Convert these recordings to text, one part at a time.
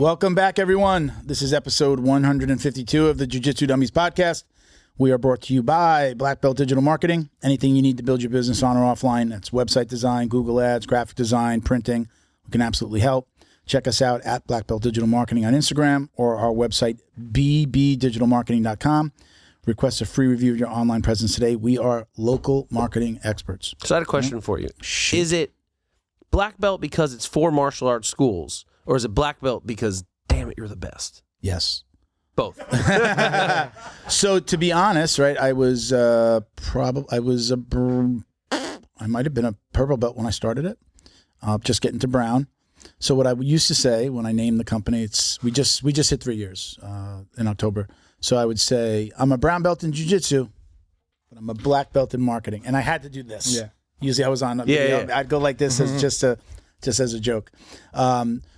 Welcome back, everyone. This is episode 152 of the Jiu-Jitsu Dummies podcast. We are brought to you by Black Belt Digital Marketing. Anything you need to build your business on or offline, that's website design, Google Ads, graphic design, printing, we can absolutely help. Check us out at Black Belt Digital Marketing on Instagram or our website, bbdigitalmarketing.com. Request a free review of your online presence today. We are local marketing experts. So I had a question for you. Shoot. Is it black belt because it's for martial arts schools, or is it black belt because, damn it, you're the best? Yes. Both. So to be honest, right, I might have been a purple belt when I started it, just getting to brown. So what I used to say when I named the company, we just hit 3 years in October. So I would say I'm a brown belt in jiu-jitsu, but I'm a black belt in marketing, and I had to do this. Yeah. Usually I was on a video. I'd go like this as just as a joke.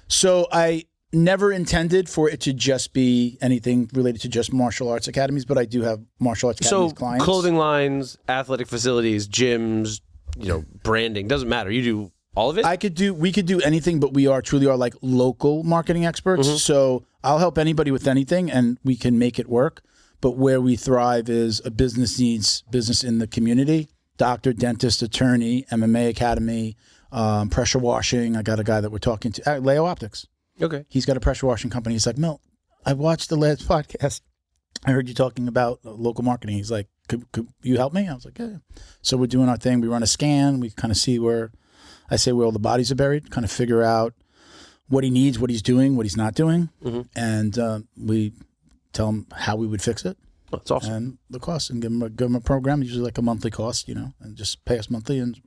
So I never intended for it to just be anything related to just martial arts academies, but I do have martial arts academies clients. So clothing lines, athletic facilities, gyms, branding, doesn't matter. You do all of it? We could do anything, but we truly are like local marketing experts. Mm-hmm. So I'll help anybody with anything and we can make it work. But where we thrive is a business needs business in the community. Doctor, dentist, attorney, MMA academy, pressure washing. I got a guy that we're talking to, Leo Optics. Okay. He's got a pressure washing company. He's like, Milt, I watched the last podcast. I heard you talking about local marketing. He's like, could you help me? I was like, yeah. So we're doing our thing. We run a scan. We kind of see where all the bodies are buried, kind of figure out what he needs, what he's doing, what he's not doing. Mm-hmm. And we tell him how we would fix it. That's awesome. And the cost, and give him a program, usually like a monthly cost, and just pay us monthly. And,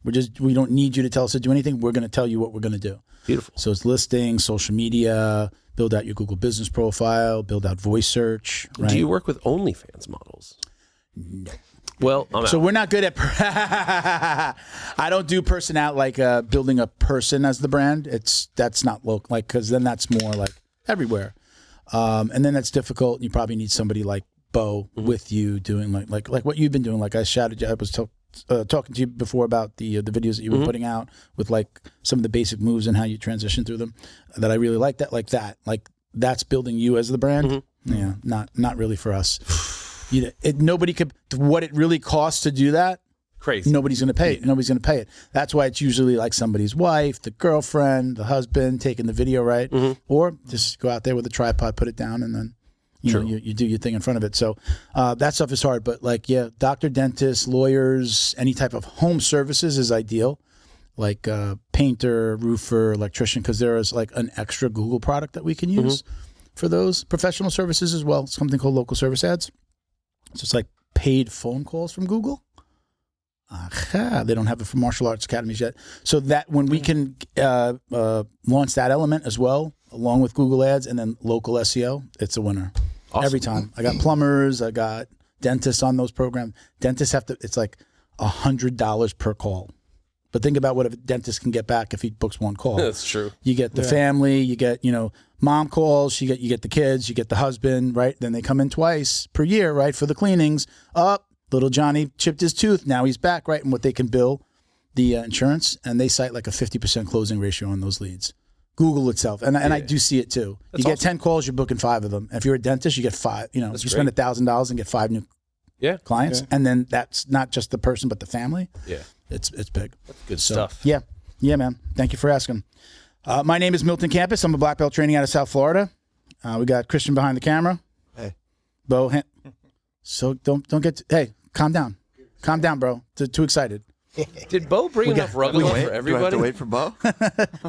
we don't need you to tell us to do anything. We're going to tell you what we're going to do. Beautiful. So it's listings, social media, build out your Google business profile, build out voice search. Right? Do you work with OnlyFans models? No. Well, I'm out. So we're not good at. I don't do building a person as the brand. That's not local, because then that's more like everywhere, and then that's difficult. You probably need somebody like Bo with you doing like what you've been doing. Like I shouted, I was talking to you before about the videos that you've been putting out with like some of the basic moves and how you transition through them. That I really like that's building you as the brand. Mm-hmm. Yeah, not really for us. Nobody could. What it really costs to do that, crazy. Nobody's going to pay it. Nobody's going to pay it. That's why it's usually like somebody's wife, the girlfriend, the husband taking the video, right? Mm-hmm. Or just go out there with a tripod, put it down, and then you do your thing in front of it. So that stuff is hard. But doctor, dentist, lawyers, any type of home services is ideal. Like painter, roofer, electrician, because there is like an extra Google product that we can use for those professional services as well. Something called local service ads. So it's like paid phone calls from Google. They don't have it for martial arts academies yet. So that when we can launch that element as well, along with Google ads and then local SEO, it's a winner. Awesome. Every time. I got plumbers, I got dentists on those programs. Dentists it's like $100 per call. But think about what a dentist can get back if he books one call. That's true. You get the family, you get, mom calls, you get the kids, you get the husband, right? Then they come in twice per year, right, for the cleanings. Little Johnny chipped his tooth. Now he's back, right? And what they can bill the insurance, and they cite like a 50% closing ratio on those leads. Google itself. And I do see it too. That's you get 10 calls, you're booking 5 of them. If you're a dentist, you get 5. You spend $1,000 and get 5 new clients. Yeah. And then that's not just the person, but the family. Yeah. It's big. That's good stuff. Yeah. Yeah, man. Thank you for asking. My name is Milton Campus. I'm a black belt training out of South Florida. We got Christian behind the camera. Hey. Bo. So don't get... hey, calm down. Calm down, bro. Too excited. Did Bo bring enough rubbing for everybody? Do I have to wait for Bo?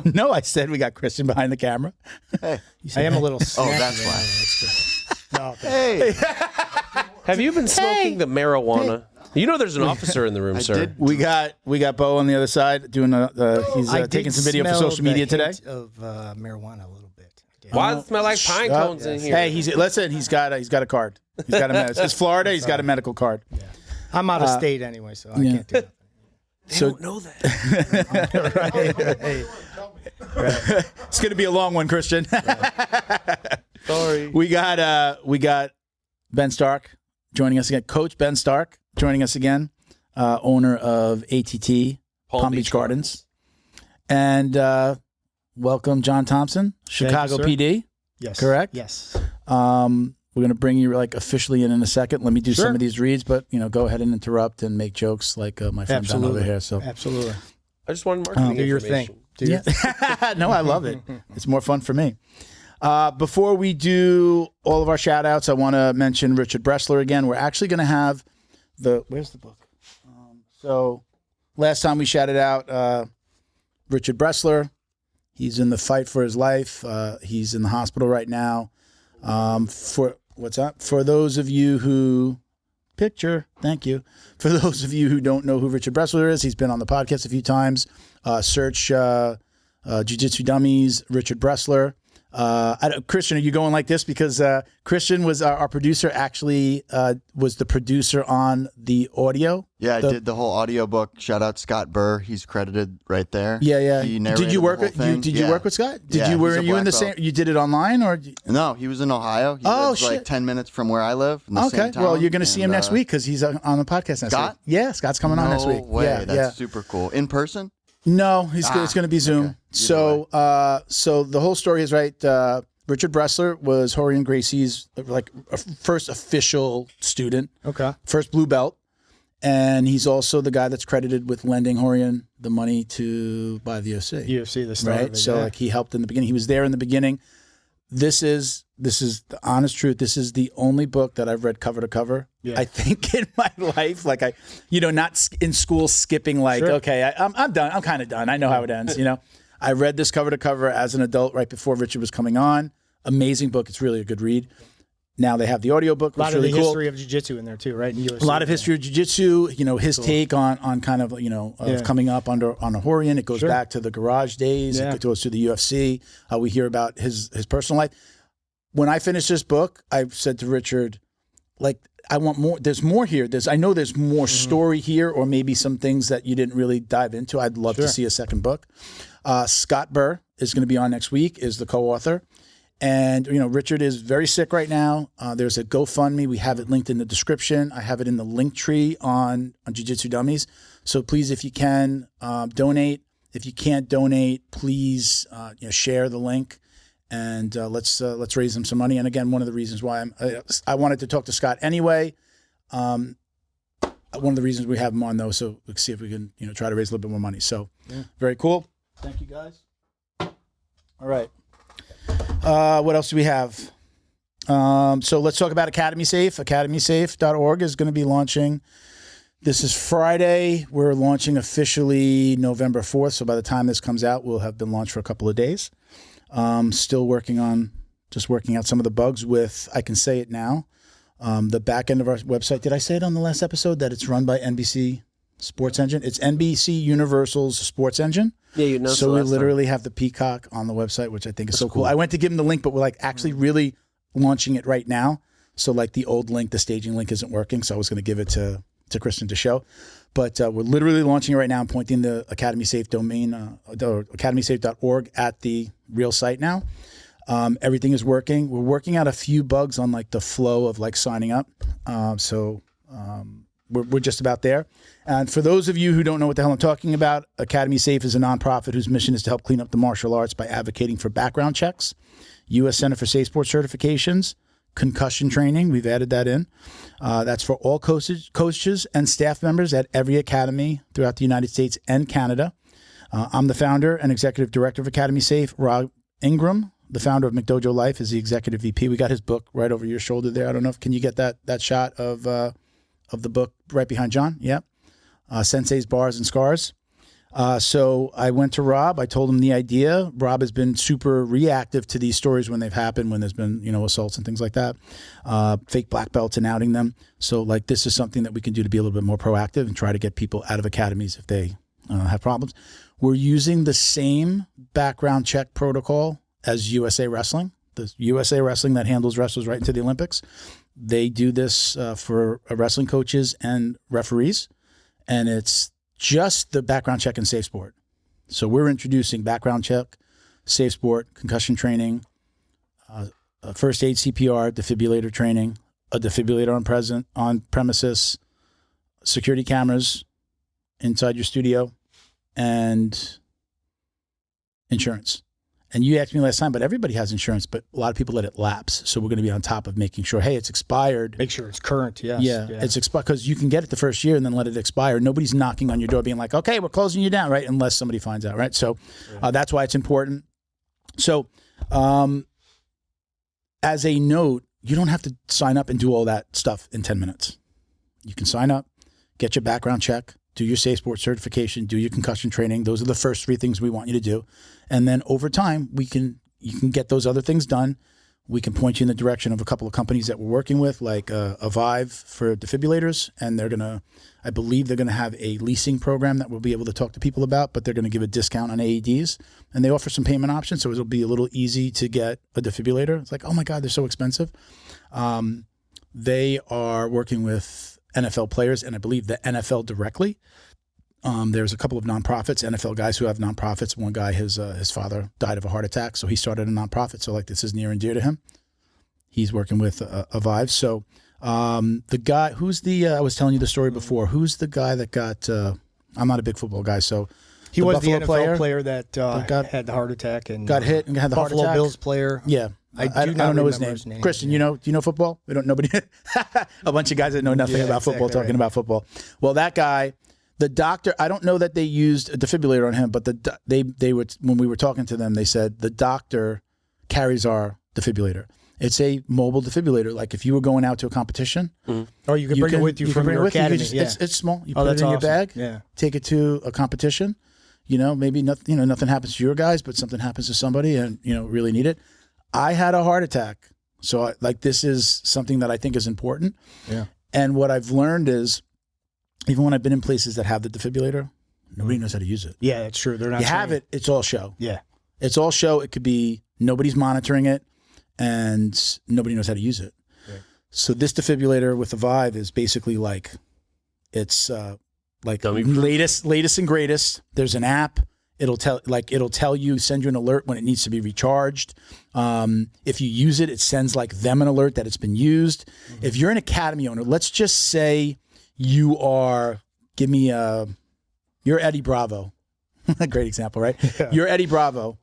No, I said we got Christian behind the camera. Hey. I am a little snacky. Oh, that's why. No, hey. Have you been smoking the marijuana? Hey. There's an officer in the room, sir. Did. We got Bo on the other side doing he's taking some video for social media today. Of marijuana a little bit. Why does it smell like pine cones in here? Hey, he's got a card. He's got it's Florida. He's got a medical card. Yeah. I'm out of state anyway, so I can't do nothing. They don't know that. right. It's going to be a long one, Christian. Sorry. We got Ben Stark joining us again. Coach Ben Stark joining us again, owner of ATT Palm Beach Gardens. And welcome John Thompson, Chicago sir. PD. Yes. Correct? Yes. We're going to bring you like officially in a second. Let me do Sure. some of these reads, but go ahead and interrupt and make jokes like my friend Ben over here. So Absolutely. I just wanted marketing Do your information. thing. Do your thing. no, I love it. It's more fun for me. Before we do all of our shout outs, I want to mention Richard Bressler again. We're actually going to have where's the book? So last time we shouted out Richard Bressler. He's in the fight for his life. He's in the hospital right now. For those of you who thank you. For those of you who don't know who Richard Bressler is, he's been on the podcast a few times. Search Jiu-Jitsu Dummies, Richard Bressler. Christian, are you going like this? Because Christian was our producer, actually was the producer on the audio. Yeah, I did the whole audiobook. Shout out Scott Burr. He's credited right there. Yeah. He Did you work narrated the whole with thing. you work with Scott? Yeah, were he's a you in the black same belt. you did it online or No, he was in Ohio. He lives like 10 minutes from where I live. In the Okay. same town. Well, you're going to see him And, next week cuz he's on the podcast next Scott? week. Yeah, Scott's coming on next week. No way. Yeah, That's super cool. In person? No, it's going to be Zoom. okay. So the whole story is right. Richard Bressler was Rorion Gracie's first official student, Okay. first blue belt, and he's also the guy that's credited with lending Rorion the money to buy the UFC. UFC, the start Right. of it, So yeah. he helped in the beginning. He was there in the beginning. This is the honest truth. This is the only book that I've read cover to cover. Yeah. I think in my life, not in school skipping. Sure. Okay, I'm done. I'm kind of done. I know how it ends. I read this cover to cover as an adult right before Richard was coming on. Amazing book. It's really a good read. Now they have the audiobook, A lot which is of really the cool. history of jiu-jitsu in there too, right? In UFC, A lot of history of jiu-jitsu, his take on kind of, Yeah. coming up on a Rorion. It goes Sure. back to the garage days. Yeah. It goes to the UFC. We hear about his personal life. When I finished this book, I said to Richard, I want more. There's more here. I know there's more story here, or maybe some things that you didn't really dive into. I'd love to see a second book. Scott Burr is going to be on next week, is the co-author. And, Richard is very sick right now. There's a GoFundMe. We have it linked in the description. I have it in the link tree on Jiu-Jitsu Dummies. So please, if you can, donate. If you can't donate, please share the link. And let's raise him some money. And again, one of the reasons why I wanted to talk to Scott anyway. One of the reasons we have him on, though, so let's see if we can try to raise a little bit more money. So very cool. Thank you, guys. All right. What else do we have? So let's talk about Academy Safe. AcademySafe.org is going to be launching. This is Friday. We're launching officially November 4th. So by the time this comes out, we'll have been launched for a couple of days. Still working out some of the bugs with, I can say it now, the back end of our website. Did I say it on the last episode that it's run by NBC Sports Engine? It's NBC Universal's Sports Engine. Yeah, you know. So we literally have the Peacock on the website, which I think is so cool. I went to give him the link, but we're actually really launching it right now. So the old link, the staging link isn't working. So I was going to give it to Kristen to show. But we're literally launching it right now and pointing the Academy Safe domain, academysafe.org at the real site now. Everything is working. We're working out a few bugs on the flow of signing up. We're just about there. And for those of you who don't know what the hell I'm talking about, Academy Safe is a nonprofit whose mission is to help clean up the martial arts by advocating for background checks, U.S. Center for Safe Sport certifications, concussion training. We've added that in. That's for all coaches and staff members at every academy throughout the United States and Canada. I'm the founder and executive director of Academy Safe. Rob Ingram, the founder of McDojo Life, is the executive VP. We got his book right over your shoulder there. I don't know if can you get that shot of the book right behind John? Yep. Sensei's Bars and Scars. So I went to Rob. I told him the idea. Rob has been super reactive to these stories when they've happened, when there's been, assaults and things like that, fake black belts and outing them. So this is something that we can do to be a little bit more proactive and try to get people out of academies if they have problems. We're using the same background check protocol as USA Wrestling, the USA Wrestling that handles wrestlers right into the Olympics. They do this for wrestling coaches and referees, and it's just the background check and safe sport. So we're introducing background check, safe sport, concussion training, first aid, CPR, defibrillator training, a defibrillator on premises, security cameras inside your studio, and insurance. And you asked me last time, but everybody has insurance, but a lot of people let it lapse. So we're going to be on top of making sure, hey, it's expired. Make sure it's current, yes. Yeah. It's expired because you can get it the first year and then let it expire. Nobody's knocking on your door being like, okay, we're closing you down, right? Unless somebody finds out, right? So that's why it's important. So as a note, you don't have to sign up and do all that stuff in 10 minutes. You can sign up, get your background check, do your safe sport certification, do your concussion training. Those are the first 3 things we want you to do. And then over time, you can get those other things done. We can point you in the direction of a couple of companies that we're working with, like Avive for defibrillators. And I believe they're going to have a leasing program that we'll be able to talk to people about, but they're going to give a discount on AEDs. And they offer some payment options, so it'll be a little easy to get a defibrillator. It's like, oh my God, they're so expensive. They are working with NFL players and I believe the NFL directly. There's a couple of nonprofits, NFL guys who have nonprofits. One guy, his father died of a heart attack, so he started a nonprofit. So like this is near and dear to him. He's working with Avive. So the guy, who's I was telling you the story before. Who's the guy that got? I'm not a big football guy, so he was the NFL player that had the heart attack and got hit and had the heart attack. Buffalo Bills player. Yeah. I don't know his name. Christian, yeah. Do you know football? We don't. Nobody. A bunch of guys that know nothing about football talking about football. Well, that guy. The doctor, I don't know that they used a defibrillator on him, but they were, when we were talking to them, they said the doctor carries our defibrillator. It's a mobile defibrillator. Like if you were going out to a competition, or you can bring it with you from your academy. It's small. You put it in your bag. Yeah. Take it to a competition. Maybe nothing. Nothing happens to your guys, but something happens to somebody, and really need it. I had a heart attack, so this is something that I think is important. Yeah. And what I've learned is, even when I've been in places that have the defibrillator, nobody knows how to use it. Yeah, that's true. They're not. You have it. It's all show. Yeah. It's all show. It could be nobody's monitoring it, and nobody knows how to use it. Right. So this defibrillator with the Vive is basically it's latest and greatest. There's an app. It'll tell you, send you an alert when it needs to be recharged. If you use it, it sends them an alert that it's been used. Mm-hmm. If you're an academy owner, let's just say you are, you're Eddie Bravo. A great example, right? Yeah. You're Eddie Bravo,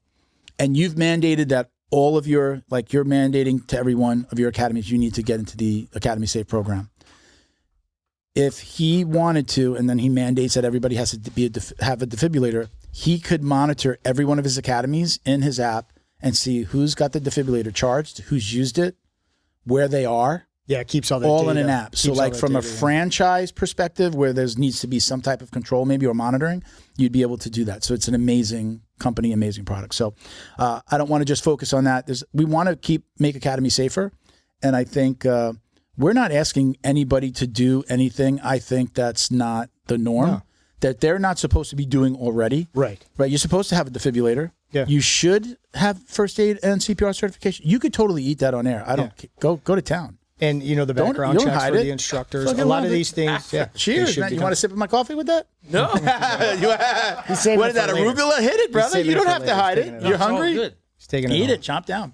and you've mandated that all of you're mandating to every one of your academies, you need to get into the Academy Safe program. If he wanted to, and then he mandates that everybody has to have a defibrillator, he could monitor every one of his academies in his app and see who's got the defibrillator charged, who's used it, where they are. Yeah, it keeps all that all data. in an app. So from a franchise perspective where there needs to be some type of control maybe or monitoring, you'd be able to do that. So it's an amazing company, amazing product. So I don't want to just focus on that. We want to make Academy safer. And I think we're not asking anybody to do anything. I think that's not the norm. No. That they're not supposed to be doing already. Right. You're supposed to have a defibrillator. Yeah. You should have first aid and CPR certification. You could totally eat that on air. Go to town. And the background checks for the instructors. A lot of these things. Yeah. Cheers. You want to sip of my coffee with that? No. What is that? Arugula? Hit it, brother. You don't have to hide it. You're hungry? Good. He's taking it. Eat it. Chomp down.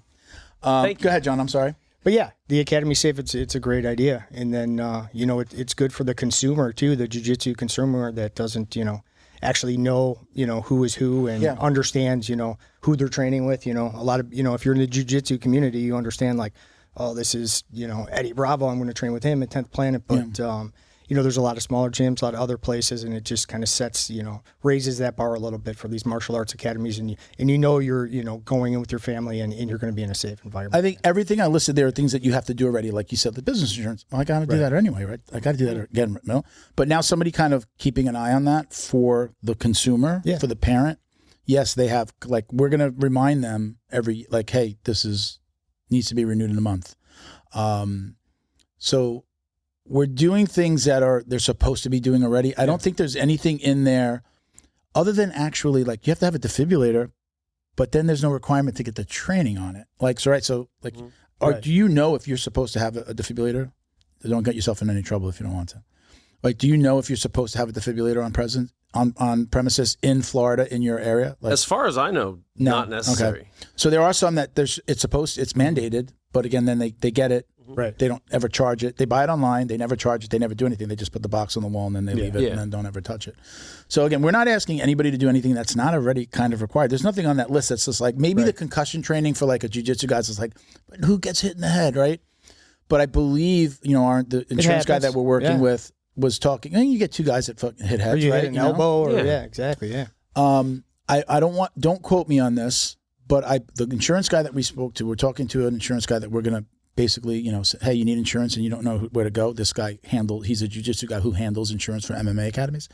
Go ahead, John. I'm sorry. But yeah, the Academy Safe, it's a great idea. And then, it's good for the consumer too, the Jiu-Jitsu consumer that doesn't, actually know, who is who and understands, who they're training with. A lot of, if you're in the Jiu-Jitsu community, you understand oh, this is, Eddie Bravo, I'm going to train with him at 10th Planet. But, there's a lot of smaller gyms, a lot of other places, and it just kind of sets, raises that bar a little bit for these martial arts academies. And you're, going in with your family and you're going to be in a safe environment. I think everything I listed there are things that you have to do already. Like you said, the business insurance. Well, I got to do that anyway, right? I got to do that again. No? But now somebody kind of keeping an eye on that for the consumer, for the parent. Yes, they have, we're going to remind them hey, this needs to be renewed in a month. So we're doing things that they're supposed to be doing already. I don't think there's anything in there other than actually you have to have a defibrillator, but then there's no requirement to get the training on it. Do you know if you're supposed to have a defibrillator? Don't get yourself in any trouble if you don't want to. Do you know if you're supposed to have a defibrillator on premises in Florida in your area? As far as I know, not necessary. Okay. So there are some that it's mandated, but again, then they get it Right. They don't ever charge it. They buy it online. They never charge it. They never do anything. They just put the box on the wall and then they leave it and then don't ever touch it. So again, we're not asking anybody to do anything that's not already kind of required. There's nothing on that list that's just like maybe the concussion training for like a jiu-jitsu guys is like, but who gets hit in the head, right? But I believe, the insurance guy that we're working with was talking. You get 2 guys that fucking hit heads, or you right? hit an elbow, or exactly, yeah. I don't quote me on this, but the insurance guy that we spoke to, we're talking to an insurance guy that we're gonna basically, say, hey, you need insurance and you don't know where to go. This guy he's a jiu-jitsu guy who handles insurance for MMA academies.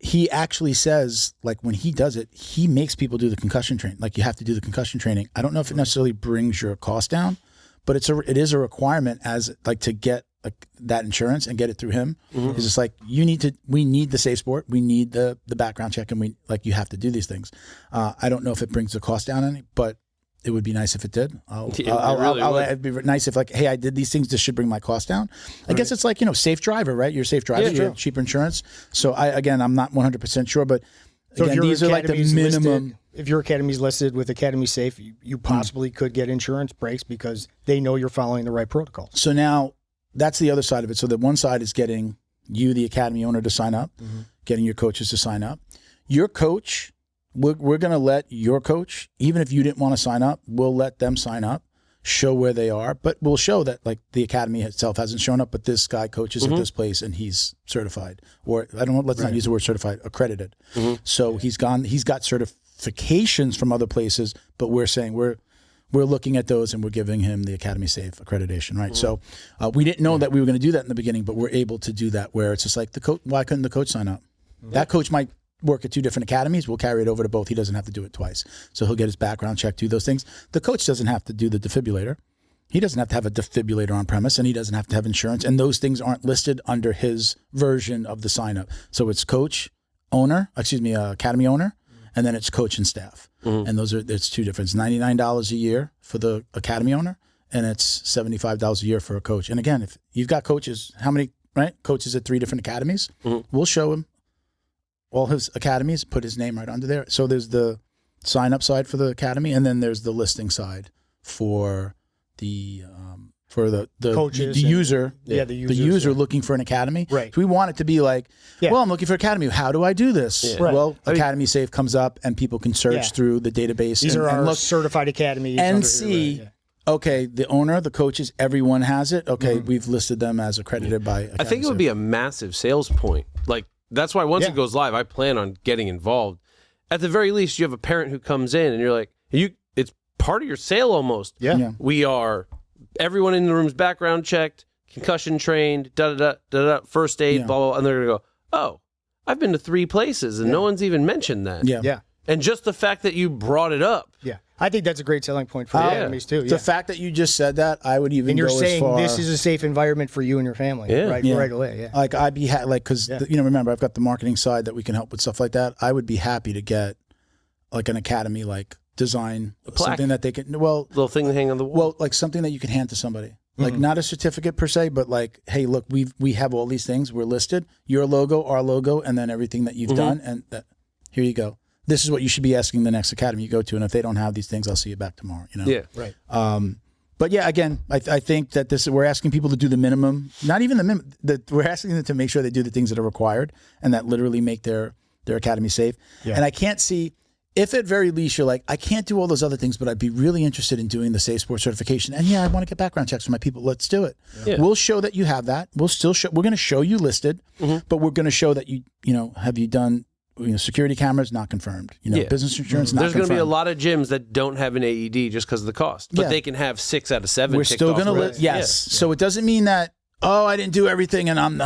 He actually says, like, when he does it, he makes people do the concussion training. Like, you have to do the concussion training. I don't know if it necessarily brings your cost down, but it is a requirement as like to get like that insurance and get it through him. It's just like we need the safe sport, we need the background check, and you have to do these things. I don't know if it brings the cost down any, but it would be nice if it did. It'd be nice if like, hey, I did these things. This should bring my cost down. I guess it's like, safe driver, right? You're a safe driver. You have cheaper insurance. So I'm not 100% sure, but again, these are like the minimum. If your academy's listed with Academy Safe, you possibly could get insurance breaks because they know you're following the right protocol. So now that's the other side of it. So the one side is getting you, the academy owner, to sign up, getting your coaches to sign up. Your coach, we're going to let your coach, even if you didn't want to sign up, we'll let them sign up, show where they are, but we'll show that like the academy itself hasn't shown up, but this guy coaches at this place and he's certified, or I don't know, let's not use the word certified, accredited. So he's got certifications from other places, but we're saying we're looking at those and we're giving him the Academy Safe accreditation, right? So we didn't know that we were going to do that in the beginning, but we're able to do that where it's just like the coach. Why couldn't the coach sign up? That coach might work at 2 different academies. We'll carry it over to both. He doesn't have to do it twice. So he'll get his background check, do those things. The coach doesn't have to do the defibrillator. He doesn't have to have a defibrillator on premise, and he doesn't have to have insurance. And those things aren't listed under his version of the sign up. So it's academy owner, and then it's coach and staff. And it's 2 different. It's $99 a year for the academy owner, and it's $75 a year for a coach. And again, if you've got coaches, how many, right? Coaches at 3 different academies, we'll show him all his academies, put his name right under there. So there's the sign up side for the academy, and then there's the listing side for the coaches, the user, the user looking for an academy. Right. So we want it to be like, well, I'm looking for academy. How do I do this? Yeah. Right. Well, Academy Safe comes up, and people can search through the database. These are our certified academies. And see, okay, the owner, the coaches, everyone has it. Okay, we've listed them as accredited by Academy I think it would be a massive sales point. Like, that's why once it goes live, I plan on getting involved. At the very least, you have a parent who comes in, and you're like, it's part of your sale almost. Yeah. We are... Everyone in the room's background checked, concussion trained, first aid, blah, blah, blah. And they're going to go, oh, I've been to 3 places and no one's even mentioned that. Yeah. And just the fact that you brought it up. Yeah. I think that's a great selling point for the academies too. The fact that you just said that, I would even and you're go saying as far, this is a safe environment for you and your family right away. Yeah. Like I'd be because remember, I've got the marketing side that we can help with stuff like that. I would be happy to get like an academy design something that they can little thing to hang on the wall. Well, like something that you can hand to somebody. Like not a certificate per se, but like, hey, look, we have all these things. We're listed. Your logo, our logo, and then everything that you've done. And here you go. This is what you should be asking the next academy you go to. And if they don't have these things, I'll see you back tomorrow. Yeah, right. But yeah, again, I think that we're asking people to do the minimum. Not even the minimum. We're asking them to make sure they do the things that are required and that literally make their academy safe. Yeah. And I can't see. If at very least you're like, I can't do all those other things, but I'd be really interested in doing the Safe Sports certification. And I want to get background checks for my people. Let's do it. Yeah. We'll show that you have that. We're going to show you listed, but we're going to show that you have you done security cameras not confirmed. Business insurance not confirmed. There's going to be a lot of gyms that don't have an AED just because of the cost, but they can have 6 out of 7. We're still going to list. Yes. Yeah. So it doesn't mean that I didn't do everything and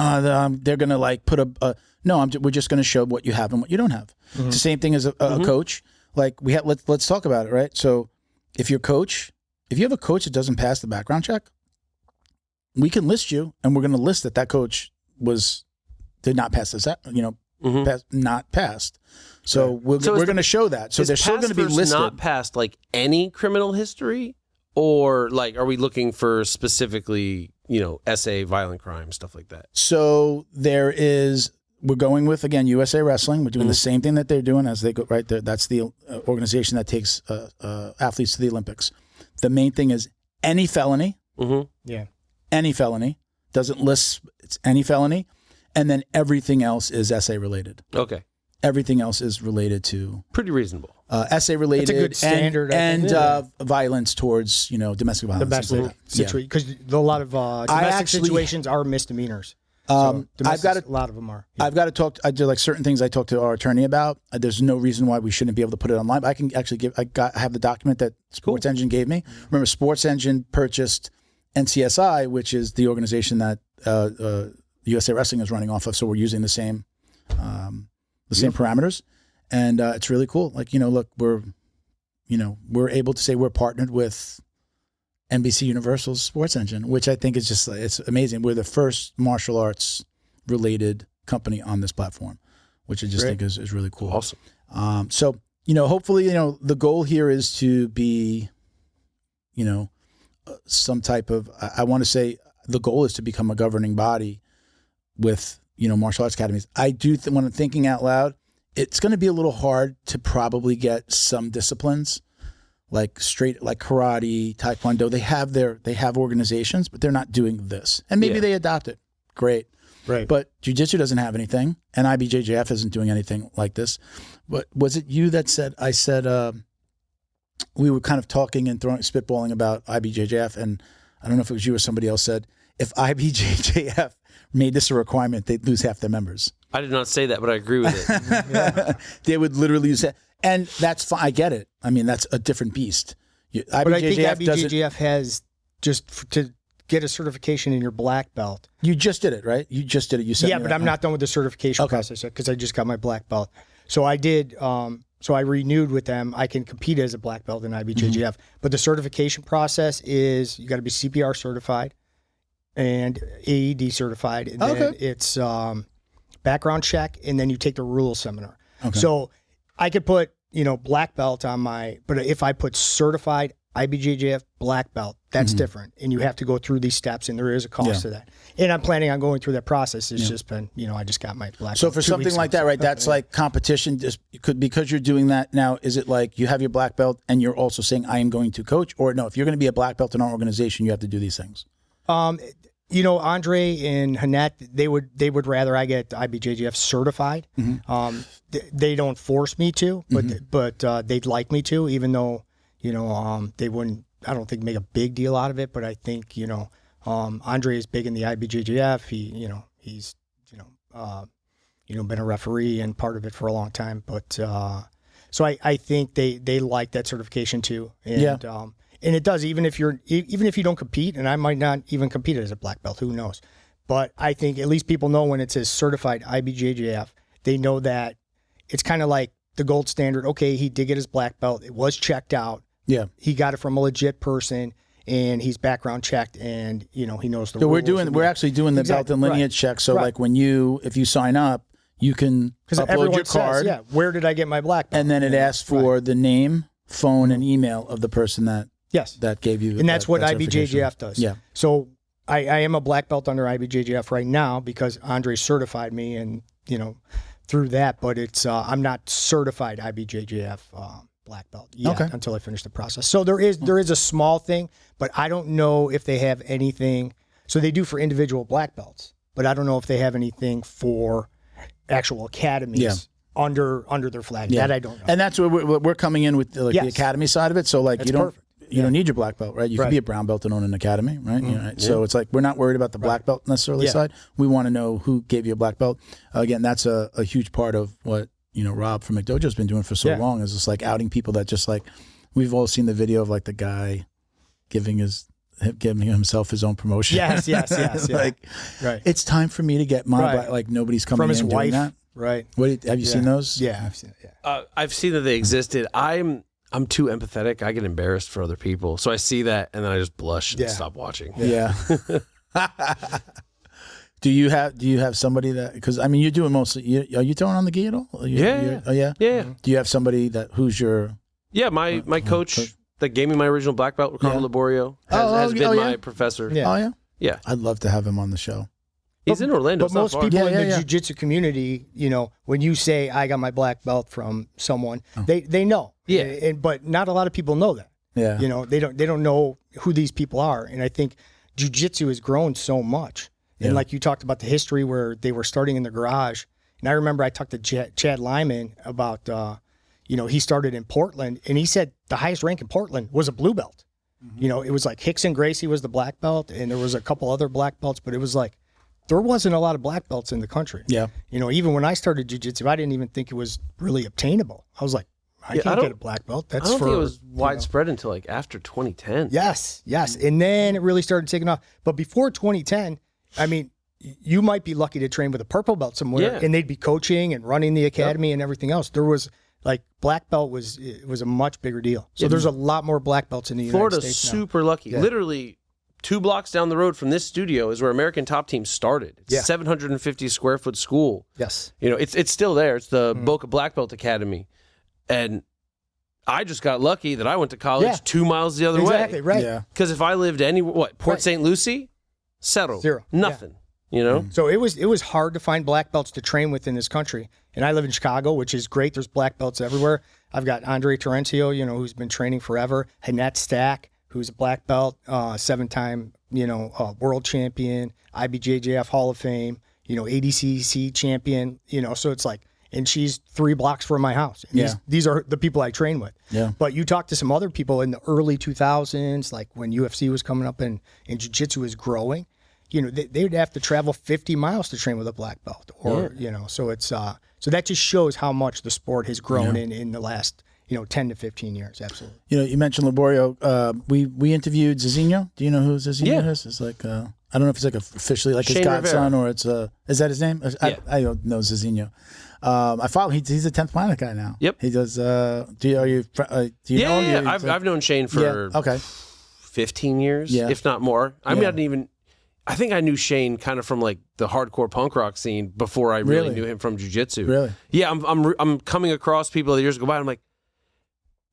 they're going to put a. No, we're just going to show what you have and what you don't have. It's the same thing as a coach. Like let's talk about it, right? So if you have a coach that doesn't pass the background check, we can list you, and we're going to list that coach did not pass this, not passed. So we're going to show that. So they're still going to be listed. Not passed like any criminal history, or like are we looking for specifically SA violent crime stuff like that? So we're going with, again, USA Wrestling. We're doing the same thing that they're doing as they go right there. That's the organization that takes athletes to the Olympics. The main thing is any felony. Yeah. Any felony. Doesn't list, it's any felony. And then everything else is essay related. Okay. Everything else is related to pretty reasonable. Essay related. It's a good standard, and violence towards domestic violence. Domestic situation, because a lot of domestic situations are misdemeanors. So I've got a lot of them are. I've got to talk. I do like certain things. I talk to our attorney about. There's no reason why we shouldn't be able to put it online. But I can actually I have the document that Sports Engine gave me. Remember, Sports Engine purchased NCSI, which is the organization that USA Wrestling is running off of. So we're using the same parameters, and it's really cool. Like look, we're able to say we're partnered with NBC Universal's Sports Engine, which I think is just, it's amazing. We're the first martial arts related company on this platform, which I just think is really cool. Awesome. So, hopefully, the goal here is to be, some type of, I want to say the goal is to become a governing body with, martial arts academies. I do, when I'm thinking out loud, it's going to be a little hard to probably get some disciplines like karate, taekwondo. They have organizations, but they're not doing this. And maybe they adopt it. Great. Right. But jiu-jitsu doesn't have anything, and IBJJF isn't doing anything like this. But was it you that said, we were kind of talking and spitballing about IBJJF, and I don't know if it was you or somebody else said, if IBJJF made this a requirement, they'd lose half their members. I did not say that, but I agree with it. They would literally use it. And that's fine. I get it. I mean, that's a different beast. But I think IBJJF has to get a certification in your black belt. You just did it, right? You just did it. You said but I'm not done with the certification process yet because I just got my black belt. So I did. So I renewed with them. I can compete as a black belt in IBJJF, but the certification process is you got to be CPR certified and AED certified, and then it's background check, and then you take the rules seminar. Okay. So I could put, black belt on but if I put certified IBJJF black belt, that's different. And you have to go through these steps, and there is a cost to that. And I'm planning on going through that process. It's just been, I just got my black belt. So for something like that, right, that's like competition, because you're doing that now, is it like you have your black belt and you're also saying, I am going to coach? Or no, if you're going to be a black belt in our organization, you have to do these things? Andre and Hanette, they would rather I get IBJJF certified. They don't force me to, but they'd like me to, even though, they wouldn't, I don't think, make a big deal out of it. But I think, Andre is big in the IBJJF. He's been a referee and part of it for a long time. But so I think they like that certification too. And and it does, even if you don't compete, and I might not even compete as a black belt, who knows? But I think at least people know when it says certified IBJJF, they know that it's kind of like the gold standard. Okay, he did get his black belt. It was checked out. Yeah. He got it from a legit person, and he's background checked, and he knows the rules. So we're actually doing the belt and lineage check. So like if you sign up, you can upload your card. Says, where did I get my black belt? And then it asks for the name, phone, and email of the person that gave you. And that's what IBJJF does. Yeah. So I am a black belt under IBJJF right now because Andre certified me, and through that. But it's I'm not certified IBJJF black belt yet until I finish the process. So there is a small thing, but I don't know if they have anything. So they do for individual black belts, but I don't know if they have anything for actual academies under their flag. That I don't know. And that's where we're coming in with the academy side of it. So like that's you don't need your black belt, right? You can be a brown belt and own an academy, right? So it's like we're not worried about the black belt necessarily side. We want to know who gave you a black belt. Again, that's a huge part of what Rob from McDojo has been doing for so long, is just like outing people that just like, we've all seen the video of like the guy giving himself his own promotion. Yes. Like, it's time for me to get my black, like nobody's coming from his in wife. Doing that. Right. Have you seen those? Yeah, I've seen it. Yeah. I've seen that they existed. I'm too empathetic. I get embarrassed for other people. So I see that and then I just blush and stop watching. Yeah. Do you have somebody that, because I mean you're doing mostly, are you throwing on the gi at all? Yeah. Do you have somebody who's your? Yeah, my coach that gave me my original black belt, Ricardo Laborio, has been my professor. Yeah. Oh yeah. Yeah. I'd love to have him on the show. He's in Orlando. But most people in the jiu-jitsu community, when you say I got my black belt from someone, they know. Yeah. But not a lot of people know that. Yeah. You know, they don't know who these people are. And I think jiu-jitsu has grown so much. And like you talked about the history where they were starting in the garage. And I remember I talked to Chad Lyman about, you know, he started in Portland, and he said the highest rank in Portland was a blue belt. You know, it was like Hickson Gracie was the black belt, and there was a couple other black belts, but it was like, there wasn't a lot of black belts in the country. Yeah. You know, even when I started jiu-jitsu, I didn't even think it was really obtainable. I was like, I can't get a black belt. That's I don't for, think it was widespread until like after 2010. Yes. And then it really started taking off. But before 2010, I mean, you might be lucky to train with a purple belt somewhere, and they'd be coaching and running the academy and everything else. There was like black belt was a much bigger deal. So there's a lot more black belts in the United States now. Florida's super lucky. Yeah. Literally 2 blocks down the road from this studio is where American Top Team started. It's a 750 square foot school. Yes. You know, it's still there. It's the Boca Black Belt Academy. And I just got lucky that I went to college 2 miles the other way. Exactly, right. Yeah. Because if I lived anywhere, Port St. Lucie, settle. Zero. Nothing. You know? So it was hard to find black belts to train with in this country. And I live in Chicago, which is great. There's black belts everywhere. I've got Andre Terencio, you know, who's been training forever. Hanette Stack, who's a black belt, 7-time, you know, world champion, IBJJF Hall of Fame, you know, ADCC champion, you know, so it's like, and she's 3 blocks from my house. And these are the people I train with. Yeah. But you talk to some other people in the early 2000s, like when UFC was coming up and jiu-jitsu was growing, you know, they would have to travel 50 miles to train with a black belt, or you know, so it's so that just shows how much the sport has grown in the last, you know, 10 to 15 years. Absolutely. You know, you mentioned Laborio. We interviewed Zizinho. Do you know who Zizinho is? It's like I don't know if it's like officially like his Shane godson Rivera. or it's is that his name? I don't know Zizinho. I follow. He's a 10th Planet guy now. Yep. He does. Do you know him? Yeah. I've known Shane for 15 years, if not more. I mean, I think I knew Shane kind of from like the hardcore punk rock scene before I really knew him from jiu-jitsu. Really? Yeah, I'm coming across people that years go by, and I'm like,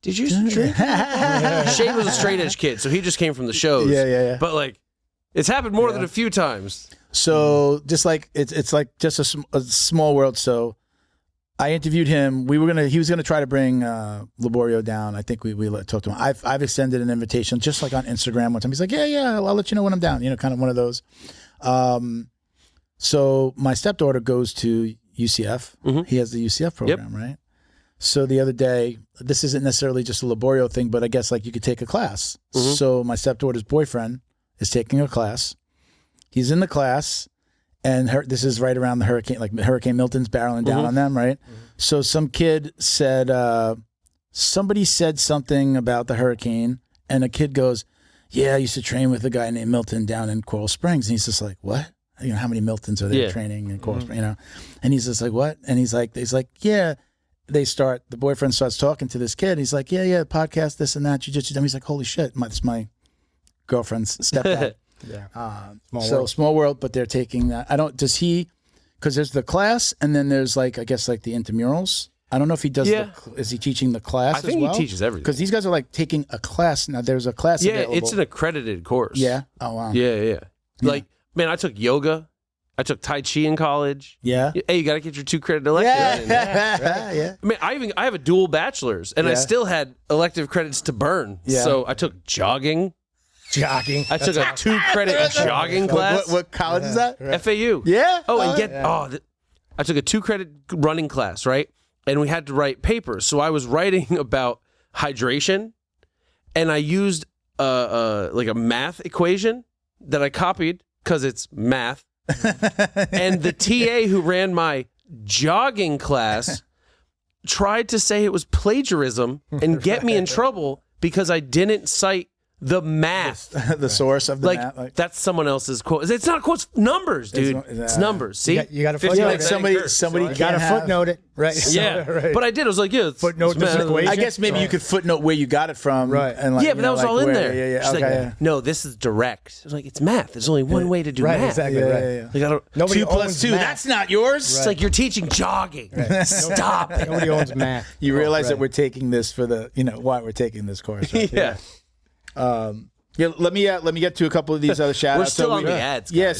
did you used to drink? Shane was a straight edge kid, so he just came from the shows. Yeah. But like, it's happened more than a few times. So just like it's like just a small world. So I interviewed him. He was gonna try to bring Laborio down. I think we talked to him. I've extended an invitation just like on Instagram one time. He's like, yeah, I'll let you know when I'm down. You know, kind of one of those. So my stepdaughter goes to UCF. Mm-hmm. He has the UCF program, right? So the other day, this isn't necessarily just a Laborio thing, but I guess like you could take a class. Mm-hmm. So my stepdaughter's boyfriend is taking a class. He's in the class. And this is right around the hurricane, like Hurricane Milton's barreling down on them, right? Mm-hmm. So some kid said, somebody said something about the hurricane, and a kid goes, yeah, I used to train with a guy named Milton down in Coral Springs. And he's just like, what? You know, how many Miltons are there training in Coral Springs, you know? And he's just like, what? And he's like, yeah. The boyfriend starts talking to this kid. He's like, yeah, podcast, this and that, jiu-jitsu. He's like, holy shit, that's my girlfriend's stepdad. Small world, but they're taking that. Because there's the class, and then there's like, I guess like the intramurals. I don't know if he does. Is he teaching the class? I think he teaches everything. Because these guys are like taking a class now. There's a class. available. It's an accredited course. Yeah. Oh wow. Yeah. Like, man, I took yoga. I took Tai Chi in college. Yeah. Hey, you got to get your 2 credit elective. Yeah. I mean, I have a dual bachelor's, and I still had elective credits to burn. Yeah. So I took jogging. I took a 2 credit jogging class. What college is that? FAU. Yeah. I took a 2 credit running class, right? And we had to write papers. So I was writing about hydration, and I used like a math equation that I copied because it's math. And the TA who ran my jogging class tried to say it was plagiarism and get me in trouble because I didn't cite the math. The source of the math. Like, that's someone else's quote. It's not quotes, numbers, dude. It's numbers. See? You got to footnote it. Somebody you got to footnote it. Right. Yeah. Right. But I did. I was like, footnote this equation. I guess maybe you could footnote where you got it from. Right. And like, but that was all in there. Yeah. She's like, no, this is direct. I was like, it's math. There's only one way to do math. Exactly. Yeah. Like, Nobody 2 + 2. math. That's not yours. It's like you're teaching jogging. Right. Stop it. Nobody owns math. You realize that we're taking this for why we're taking this course. Right? Yeah. Yeah, let me get to a couple of these other shout We're outs. still on the ads, guys. Yeah,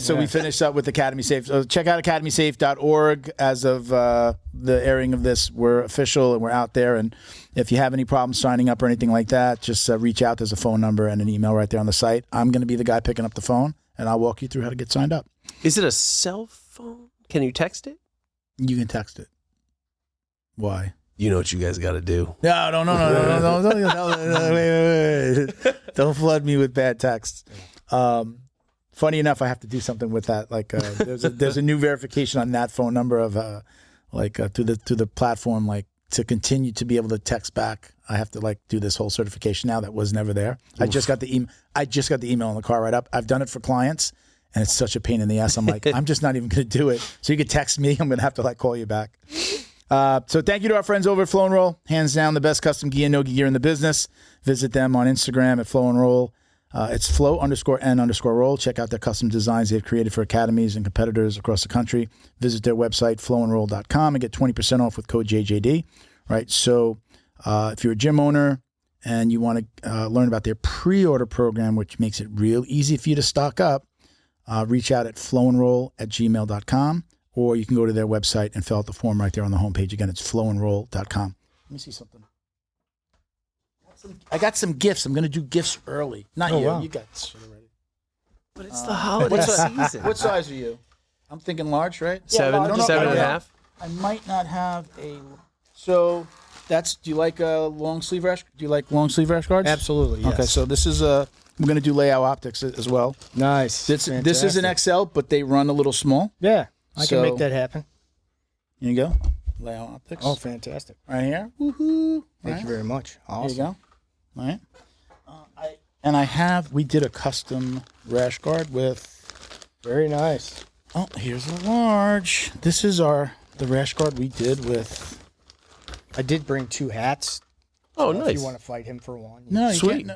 so we finished up with Academy Safe. So check out academysafe.org. As of the airing of this, we're official and we're out there. And if you have any problems signing up or anything like that, just reach out. There's a phone number and an email right there on the site. I'm going to be the guy picking up the phone, and I'll walk you through how to get signed up. Is it a cell phone? Can you text it? You can text it. Why? You know what you guys got to do. No. Wait. Don't flood me with bad texts. Funny enough, I have to do something with that. Like, there's a new verification on that phone number of to the platform. Like, to continue to be able to text back, I have to like do this whole certification now that was never there. Oof. I just got the email in the car right up. I've done it for clients, and it's such a pain in the ass. I'm like, I'm just not even going to do it. So you could text me. I'm going to have to like call you back. So thank you to our friends over at Flow and Roll. Hands down, the best custom gi and no-gi gear in the business. Visit them on Instagram at Flow and Roll. It's flow_n_roll. Check out their custom designs they've created for academies and competitors across the country. Visit their website, flowandroll.com, and get 20% off with code JJD. Right. So if you're a gym owner and you want to learn about their pre-order program, which makes it real easy for you to stock up, reach out at flowandroll@gmail.com. Or you can go to their website and fill out the form right there on the homepage. Again, it's flowandroll.com. Let me see something. I got some gifts. I'm going to do gifts early. Not you. Wow. You got shit already. But it's the holiday season. What size are you? I'm thinking large, right? Seven and a half. I might not have a... So that's... Do you like a long sleeve rash? Do you like long sleeve rash guards? Absolutely, yes. Okay, so this is a... We're going to do layout optics as well. Nice. This is an XL, but they run a little small. Yeah. I can make that happen. Here you go. Layout optics. Oh, fantastic. Right here. Woohoo. Thank you very much. Awesome. There you go. All right. We did a custom rash guard with. Very nice. Oh, here's a large. This is the rash guard we did with. I did bring 2 hats. Oh, so nice. If you want to fight him for one. No, sweet.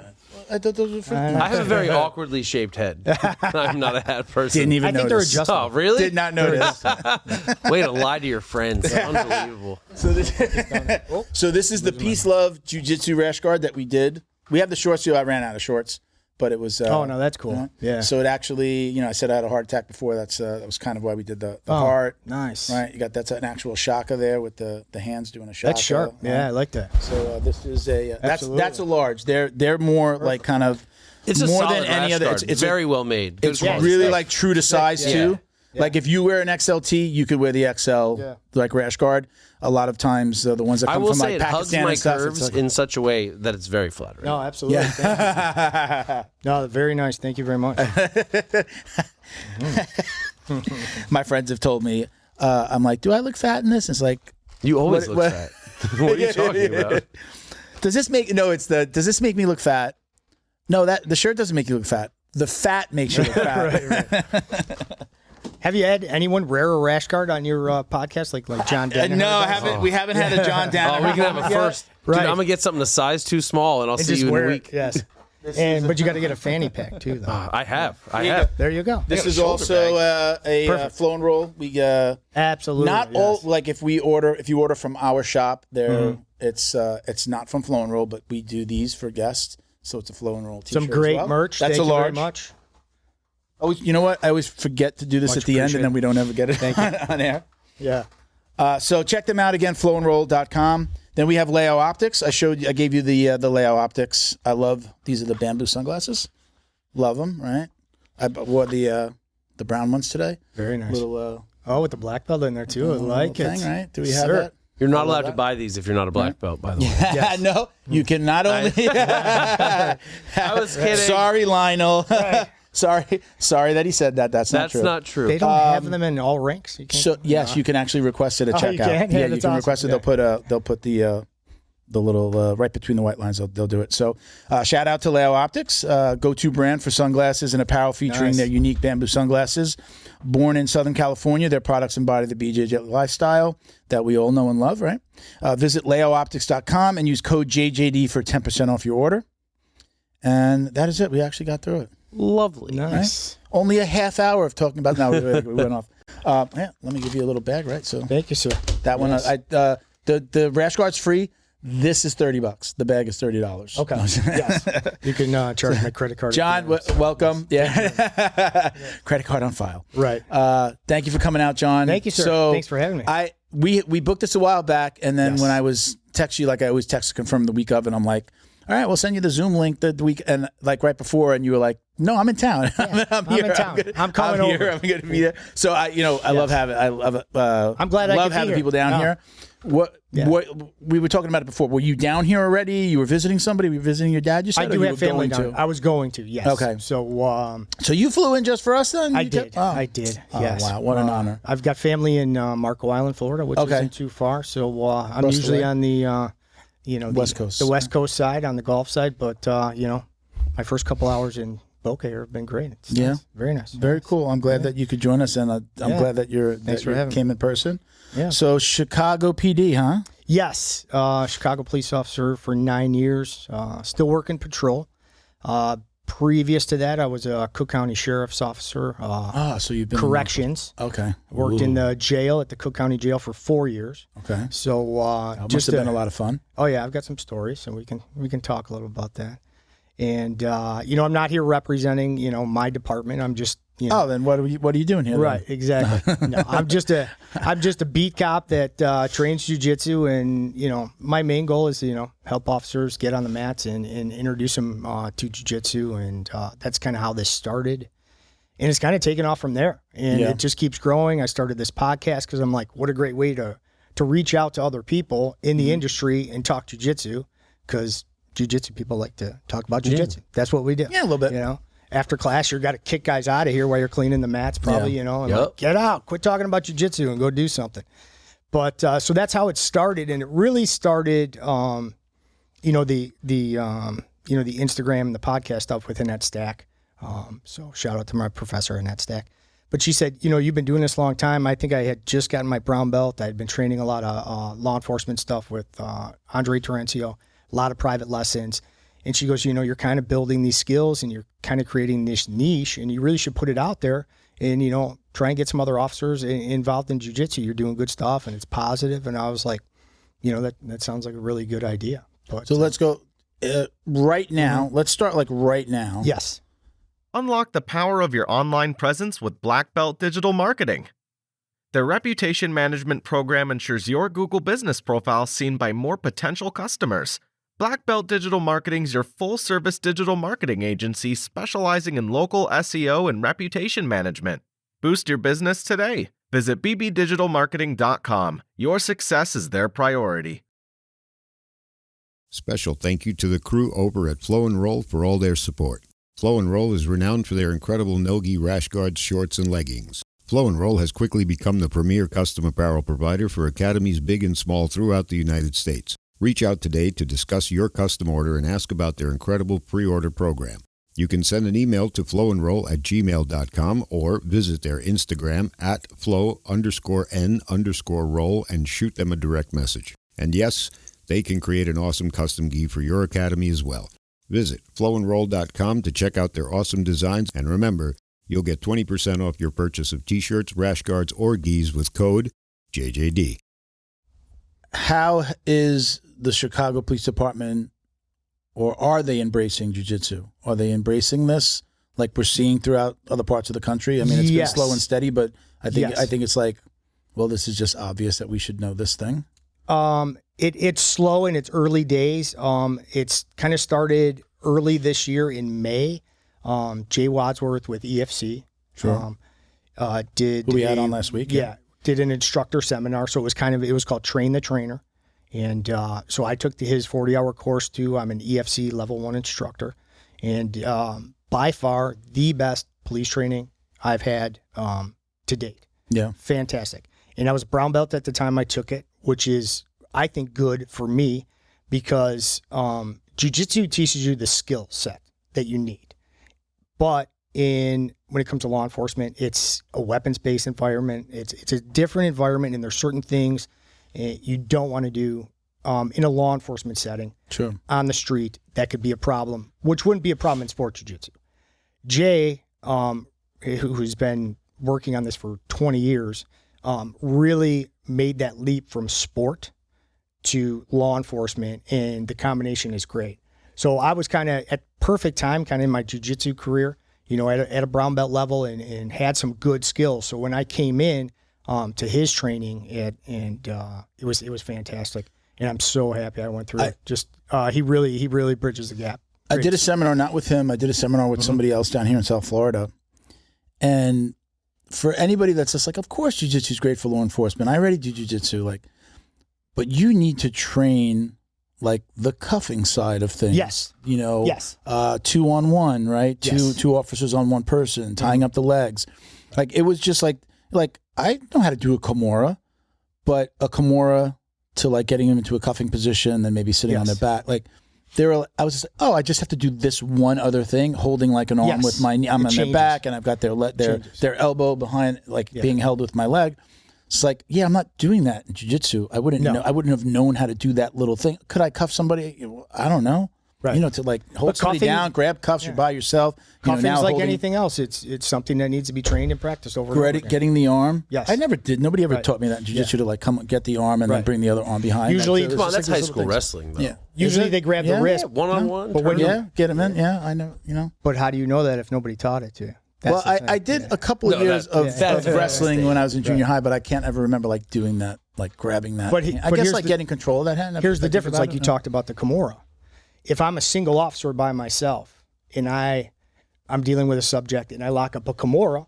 I thought those were for. I have a very awkwardly shaped head. I'm not a hat person. Didn't even I think notice. they're adjustable. Oh, really? Did not notice. Way to lie to your friends. Unbelievable. So this is the Peace Love Jiu-Jitsu rash guard that we did. We have the shorts too. I ran out of shorts, but it was. Oh no, that's cool. Yeah. So it actually, I said I had a heart attack before. That was kind of why we did the heart. Nice. Right. That's an actual shaka there with the hands doing a shaka. That's sharp. Yeah, I like that. So this is that's a large. They're more like kind of. It's more a than any other. It's very well made. It's really like true to size too. Yeah. Like if you wear an XLT, you could wear the XL like rash guard. A lot of times the ones that come from like Pakistan and stuff, it hugs my curves in such a way that it's very flattering. No, absolutely. Yeah. No, very nice. Thank you very much. My friends have told me, I'm like, do I look fat in this? It's like you always look fat. What are you talking about? Does this make me look fat? No, the shirt doesn't make you look fat. The fat makes you look fat. right. Have you had anyone wear a rash guard on your podcast, like John Danaher? No, I haven't. We haven't had a John Danaher. We can have a first. Dude, right. I'm gonna get something a size too small, and I'll see you in a week. Yes. But you got to get a fanny pack too, though. I have. There you go. This is also a Flow and Roll. We absolutely not all like if you order from our shop, it's not from Flow and Roll, but we do these for guests, so it's a Flow and Roll t-shirt. Some great as well. merch. That's Thank a large. You very much. Oh, you know what? I always forget to do this at the end, and then we don't ever get it on air. Yeah. So check them out again, flowandroll.com. Then we have Leo Optics. I gave you the Leo Optics. These are the bamboo sunglasses. Love them, right? I wore the brown ones today. Very nice. Little with the black belt in there too. I like it. Thing, right? Do we have that? You're not allowed to buy these if you're not a black belt, by the way. Yes. No, you can not only. I was kidding. Sorry, Lionel. Right. Sorry that he said that. That's not true. They don't have them in all ranks. Yes, you can actually request it at checkout. You can? Yeah, you can request it. They'll put the little right between the white lines. They'll do it. So shout out to Leo Optics, go-to brand for sunglasses and apparel featuring their unique bamboo sunglasses. Born in Southern California, their products embody the BJJ lifestyle that we all know and love. Right? Visit leooptics.com and use code JJD for 10% off your order. And that is it. We actually got through it. Lovely. Nice. Right? Only a half hour of talking about. No, we went off. Let me give you a little bag, right? So thank you, sir. That one, the rash guard's free. This is $30. The bag is $30. Okay. Yes. You can charge my credit card. John, welcome. Yeah. Credit card on file. Right. Thank you for coming out, John. Thank you, sir. So Thanks for having me. We booked this a while back, and then when I was text you, like I always text to confirm the week of, and I'm like, all right, we'll send you the Zoom link the week, and like right before, and you were like, no, I'm in town. Yeah, I'm here. in town. I'm coming over. Here. I'm going to be there. So I love having. I'm glad I love could be having here. people down here. What we were talking about it before. Were you down here already? You were visiting somebody? Were you visiting your dad? You said I do have family down. I was going to. Yes. Okay. So you flew in just for us then? I did. I did. Yes. Oh wow! What an honor. I've got family in Marco Island, Florida, which isn't too far. So I'm usually on the West Coast. The West Coast side on the Gulf side, but my first couple hours in Boca have been great. It's nice. Very nice. Very cool. I'm glad that you could join us, and I'm glad that you came in person. Yeah. So Chicago PD, huh? Yes. Chicago police officer for 9 years. Still working patrol. Previous to that, I was a Cook County Sheriff's officer. So you've been corrections. Okay. Worked in the jail at the Cook County Jail for 4 years. Okay. So must have been a lot of fun. Oh yeah, I've got some stories, so we can talk a little about that. And I'm not here representing my department. I'm just then what are you doing here? Right, then? Exactly. No, I'm just a beat cop that trains jiu-jitsu, and my main goal is to help officers get on the mats and introduce them to jiu-jitsu, and that's kind of how this started, and it's kind of taken off from there, and it just keeps growing. I started this podcast because I'm like, what a great way to reach out to other people in the industry and talk jiu-jitsu, because jiu-jitsu people like to talk about jiu-jitsu. That's what we do. Yeah, a little bit. After class, you've got to kick guys out of here while you're cleaning the mats, probably, and like, get out, quit talking about jiu-jitsu and go do something. But so that's how it started, and it really started, the Instagram and the podcast stuff within that stack. So shout out to my professor in that stack. But she said, you've been doing this a long time. I think I had just gotten my brown belt. I had been training a lot of law enforcement stuff with Andre Terencio, a lot of private lessons. And she goes, you're kind of building these skills, and you're kind of creating this niche, and you really should put it out there and, try and get some other officers involved in jiu-jitsu. You're doing good stuff, and it's positive. And I was like, that sounds like a really good idea. But, so let's go right now. Mm-hmm. Let's start right now. Yes. Unlock the power of your online presence with Black Belt Digital Marketing. Their reputation management program ensures your Google business profile is seen by more potential customers. Black Belt Digital Marketing is your full-service digital marketing agency specializing in local SEO and reputation management. Boost your business today. Visit bbdigitalmarketing.com. Your success is their priority. Special thank you to the crew over at Flow and Roll for all their support. Flow and Roll is renowned for their incredible no-gi rash guards, shorts, and leggings. Flow and Roll has quickly become the premier custom apparel provider for academies big and small throughout the United States. Reach out today to discuss your custom order and ask about their incredible pre-order program. You can send an email to flowandroll@gmail.com or visit their Instagram @flow_n_roll and shoot them a direct message. And yes, they can create an awesome custom gi for your academy as well. Visit flowandroll.com to check out their awesome designs, and remember, you'll get 20% off your purchase of t-shirts, rash guards, or gis with code JJD. How is the Chicago Police Department, or are they embracing jiu-jitsu? Are they embracing this like we're seeing throughout other parts of the country? I mean, it's been slow and steady, but I think it's like, well, this is just obvious that we should know this thing. It's slow in its early days. It's kind of started early this year in May. Jay Wadsworth with EFC. Sure. Who we had on last week. Yeah. Did an instructor seminar. So it was called Train the Trainer. And so I took his 40-hour course too. I'm an EFC level 1 instructor. And by far the best police training I've had to date. Yeah. Fantastic. And I was brown belt at the time I took it, which is, I think, good for me because jiu-jitsu teaches you the skill set that you need. But when it comes to law enforcement, it's a weapons-based environment. It's a different environment, and there's certain things you don't want to do in a law enforcement setting on the street that could be a problem, which wouldn't be a problem in sport jiu-jitsu. Jay, who's been working on this for 20 years, really made that leap from sport to law enforcement, and the combination is great. So I was kind of at perfect time, kind of in my jiu-jitsu career, at a brown belt level, and had some good skills. So when I came in to his training, it was fantastic, and I'm so happy I went through it. Just he really bridges the gap. Great. I did a seminar, not with him. I did a seminar with somebody else down here in South Florida, and for anybody that's just like, of course, jiu-jitsu is great for law enforcement. I already do jiu-jitsu, but you need to train like the cuffing side of things. Yes. Yes. 2-on-1, right? Yes. Two officers on one person, tying up the legs. Like it was just like I know how to do a Kimura, but a Kimura to like getting them into a cuffing position, then maybe sitting on their back. Like I was just like, I just have to do this one other thing, holding like an arm with my knee. I'm on their back, and I've got their elbow behind, like being held with my leg. It's like, I'm not doing that in jiu-jitsu. I wouldn't know. I wouldn't have known how to do that little thing. Could I cuff somebody? I don't know. Right. To like hold somebody down, grab cuffs, you're by yourself. Cuffing's like anything else. It's something that needs to be trained and practiced over and over again. Getting the arm. Yes. I never did. Nobody ever taught me that in jiu-jitsu to like come get the arm and then bring the other arm behind. Usually, come on, that's high school wrestling though. Yeah. Usually they grab the wrist. One-on-one. But when get him in. Yeah, I know. But how do you know that if nobody taught it to you? Well, I did a couple of years of wrestling when I was in junior high, but I can't ever remember like doing that, like grabbing that. I guess like getting control of that hand. Here's the difference, like you talked about the Kimura. If I'm a single officer by myself and I'm dealing with a subject and I lock up a Kimura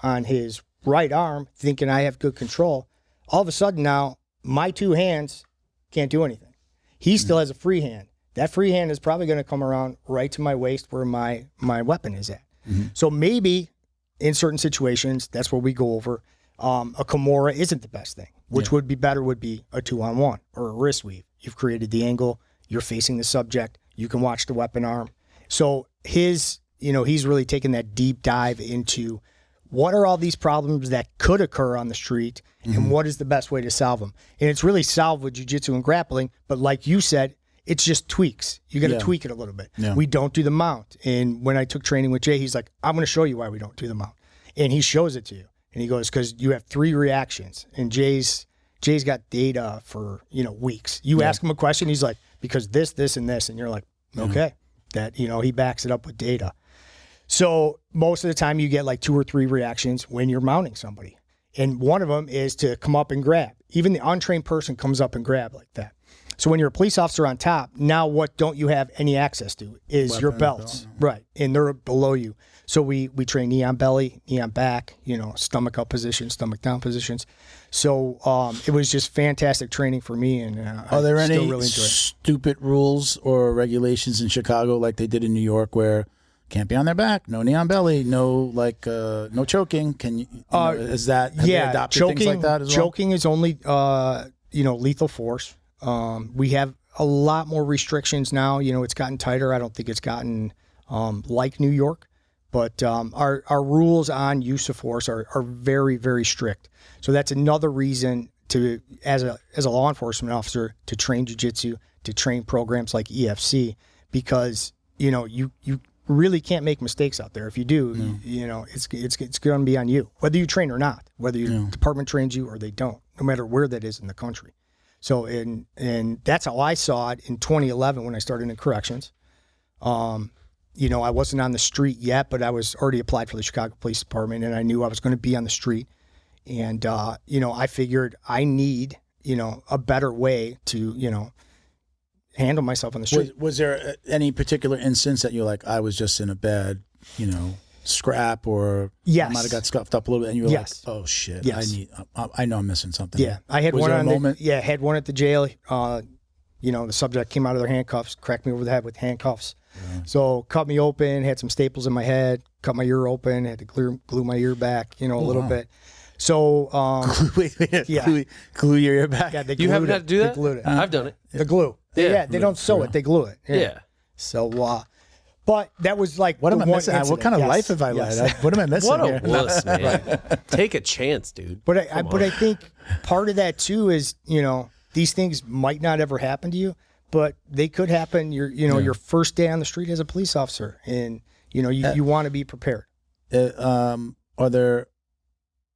on his right arm thinking I have good control, all of a sudden now my two hands can't do anything. He still has a free hand. That free hand is probably going to come around right to my waist where my weapon is at. Mm-hmm. So maybe in certain situations, that's where we go over. A Kimura isn't the best thing. Which would be better would be a 2-on-1 or a wrist weave. You've created the angle. You're facing the subject. You can watch the weapon arm. So he's really taken that deep dive into what are all these problems that could occur on the street and what is the best way to solve them. And it's really solved with jiu-jitsu and grappling. But like you said, it's just tweaks. You got to tweak it a little bit. Yeah. We don't do the mount. And when I took training with Jay, he's like, I'm going to show you why we don't do the mount. And he shows it to you. And he goes, because you have 3 reactions. And Jay's got data for, weeks. You ask him a question, he's like, because this, and this. And you're like, okay. That, he backs it up with data. So most of the time you get like 2 or 3 reactions when you're mounting somebody. And one of them is to come up and grab. Even the untrained person comes up and grab like that. So when you're a police officer on top, now what don't you have any access to is your belts. Right. And they're below you. So we train knee on belly, knee on back, stomach up positions, stomach down positions. So it was just fantastic training for me. And are there any really stupid rules or regulations in Chicago like they did in New York where can't be on their back, no knee on belly, no no choking? Can you, is that have they adopted choking, things like that as well? Choking is only lethal force. We have a lot more restrictions now. It's gotten tighter. I don't think it's gotten like New York, but our rules on use of force are very, very strict. So that's another reason to, as a law enforcement officer, to train jiu-jitsu, to train programs like EFC, because you really can't make mistakes out there. If you do, it's going to be on you, whether you train or not, whether your department trains you or they don't, no matter where that is in the country. So, and that's how I saw it in 2011 when I started in corrections. I wasn't on the street yet, but I was already applied for the Chicago Police Department, and I knew I was going to be on the street. And, I figured I need, a better way to, handle myself on the street. Was there any particular instance that you're like, I was just in a bad, scrap, or I might have got scuffed up a little bit, and you were like, oh shit, I know I'm missing something. Yeah, I had one had one at the jail. The subject came out of their handcuffs, cracked me over the head with handcuffs. Yeah. So cut me open, had some staples in my head, cut my ear open, had to glue my ear back, a little bit. So glue your ear back. Yeah, you haven't had to do that? They glued it. I've done it. The glue. They don't sew it. They glue it. Yeah. So, but that was like, what am I missing? What kind of life have I led? What am I missing? What a wuss, man. Take a chance, dude. But I think part of that too is, these things might not ever happen to you, but they could happen your first day on the street as a police officer, and you want to be prepared. Are there,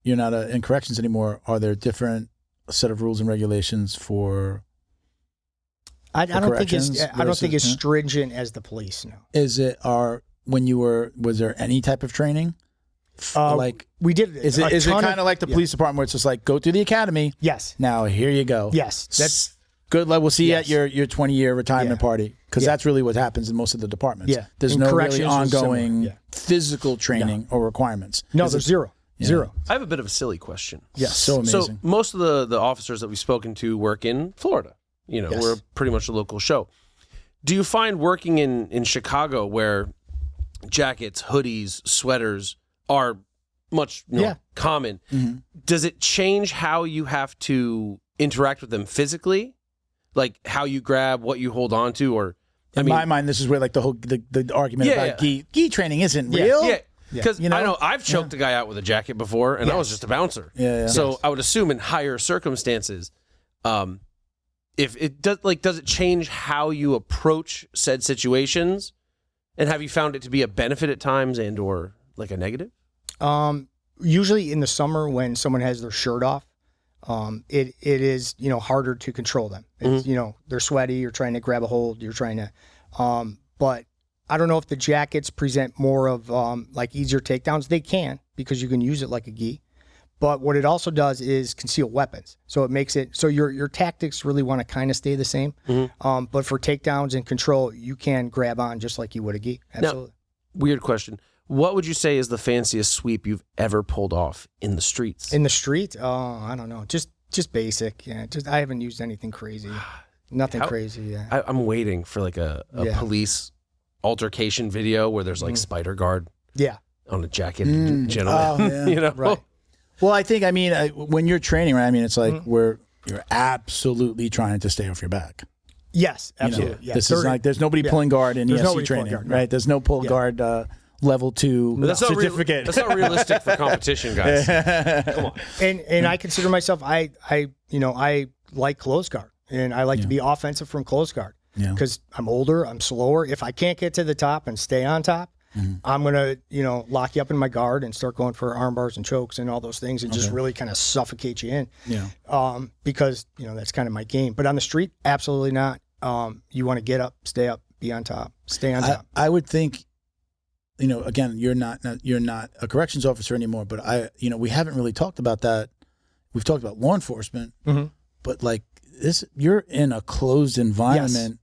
you're not in corrections anymore, are there different set of rules and regulations for I don't think it's stringent as the police. No. Is it was there any type of training? We did. Is it kind of like the police department where it's just like go through the academy? Yes. Now here you go. Yes. That's good. We'll see you at your 20-year retirement party, because that's really what happens in most of the departments. Yeah. There's no really ongoing physical training or requirements. No, there's zero. Yeah. Zero. I have a bit of a silly question. Yes. So amazing. So most of the officers that we've spoken to work in Florida. We're pretty much a local show. Do you find working in Chicago, where jackets, hoodies, sweaters are much common, does it change how you have to interact with them physically? Like how you grab, what you hold on to, or in my mind, this is where like the whole the argument about gi training isn't real. Yeah. Because I know I've choked a guy out with a jacket before, and I was just a bouncer. So I would assume in higher circumstances, if it does, does it change how you approach said situations, and have you found it to be a benefit at times and or like a negative? Usually in the summer when someone has their shirt off, it is harder to control them. It's, they're sweaty. You're trying to grab a hold. You're trying to, but I don't know if the jackets present more of easier takedowns. They can, because you can use it like a gi. But what it also does is conceal weapons. So it makes it so your tactics really want to kind of stay the same. But for takedowns and control, you can grab on just like you would a gi. Absolutely. Now, weird question. What would you say is the fanciest sweep you've ever pulled off in the streets? In the street? Oh, I don't know. Just basic. Yeah. I haven't used anything crazy. Nothing crazy. Yeah. I'm waiting for like a police altercation video where there's like spider guard. Yeah. On a jacket, gentleman. Right. Well, I think, when you're training, right? It's like you're absolutely trying to stay off your back. Yes, absolutely. This is like, there's nobody pulling guard in ESC training, right? There's no pull guard level 2 certificate. That's not realistic for competition, guys. Come on. And I consider myself, I like close guard, and I like to be offensive from close guard, because I'm older, I'm slower. If I can't get to the top and stay on top, I'm going to, lock you up in my guard and start going for arm bars and chokes and all those things, and just really kind of suffocate you in. Yeah. Because, that's kind of my game. But on the street, absolutely not. You want to get up, stay up, be on top, stay on top. I would think, again, you're not a corrections officer anymore, but we haven't really talked about that. We've talked about law enforcement, but like this, you're in a closed environment.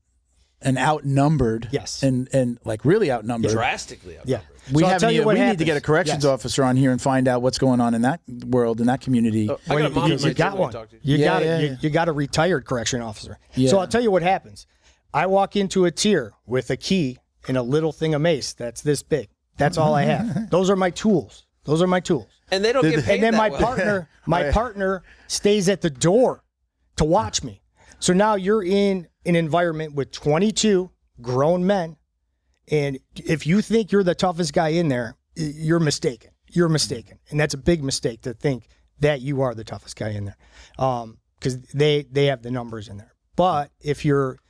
And outnumbered, and like really outnumbered, drastically outnumbered. Yeah, we need to get a corrections officer on here and find out what's going on in that world, in that community. You got one. You got a retired correction officer. Yeah. So I'll tell you what happens. I walk into a tier with a key and a little thing of mace that's this big. That's all I have. Those are my tools. And they don't get paid. And then my partner stays at the door to watch me. So now you're in an environment with 22 grown men, and if you think you're the toughest guy in there, you're mistaken. And that's a big mistake, to think that you are the toughest guy in there, because they have the numbers in there. But if you're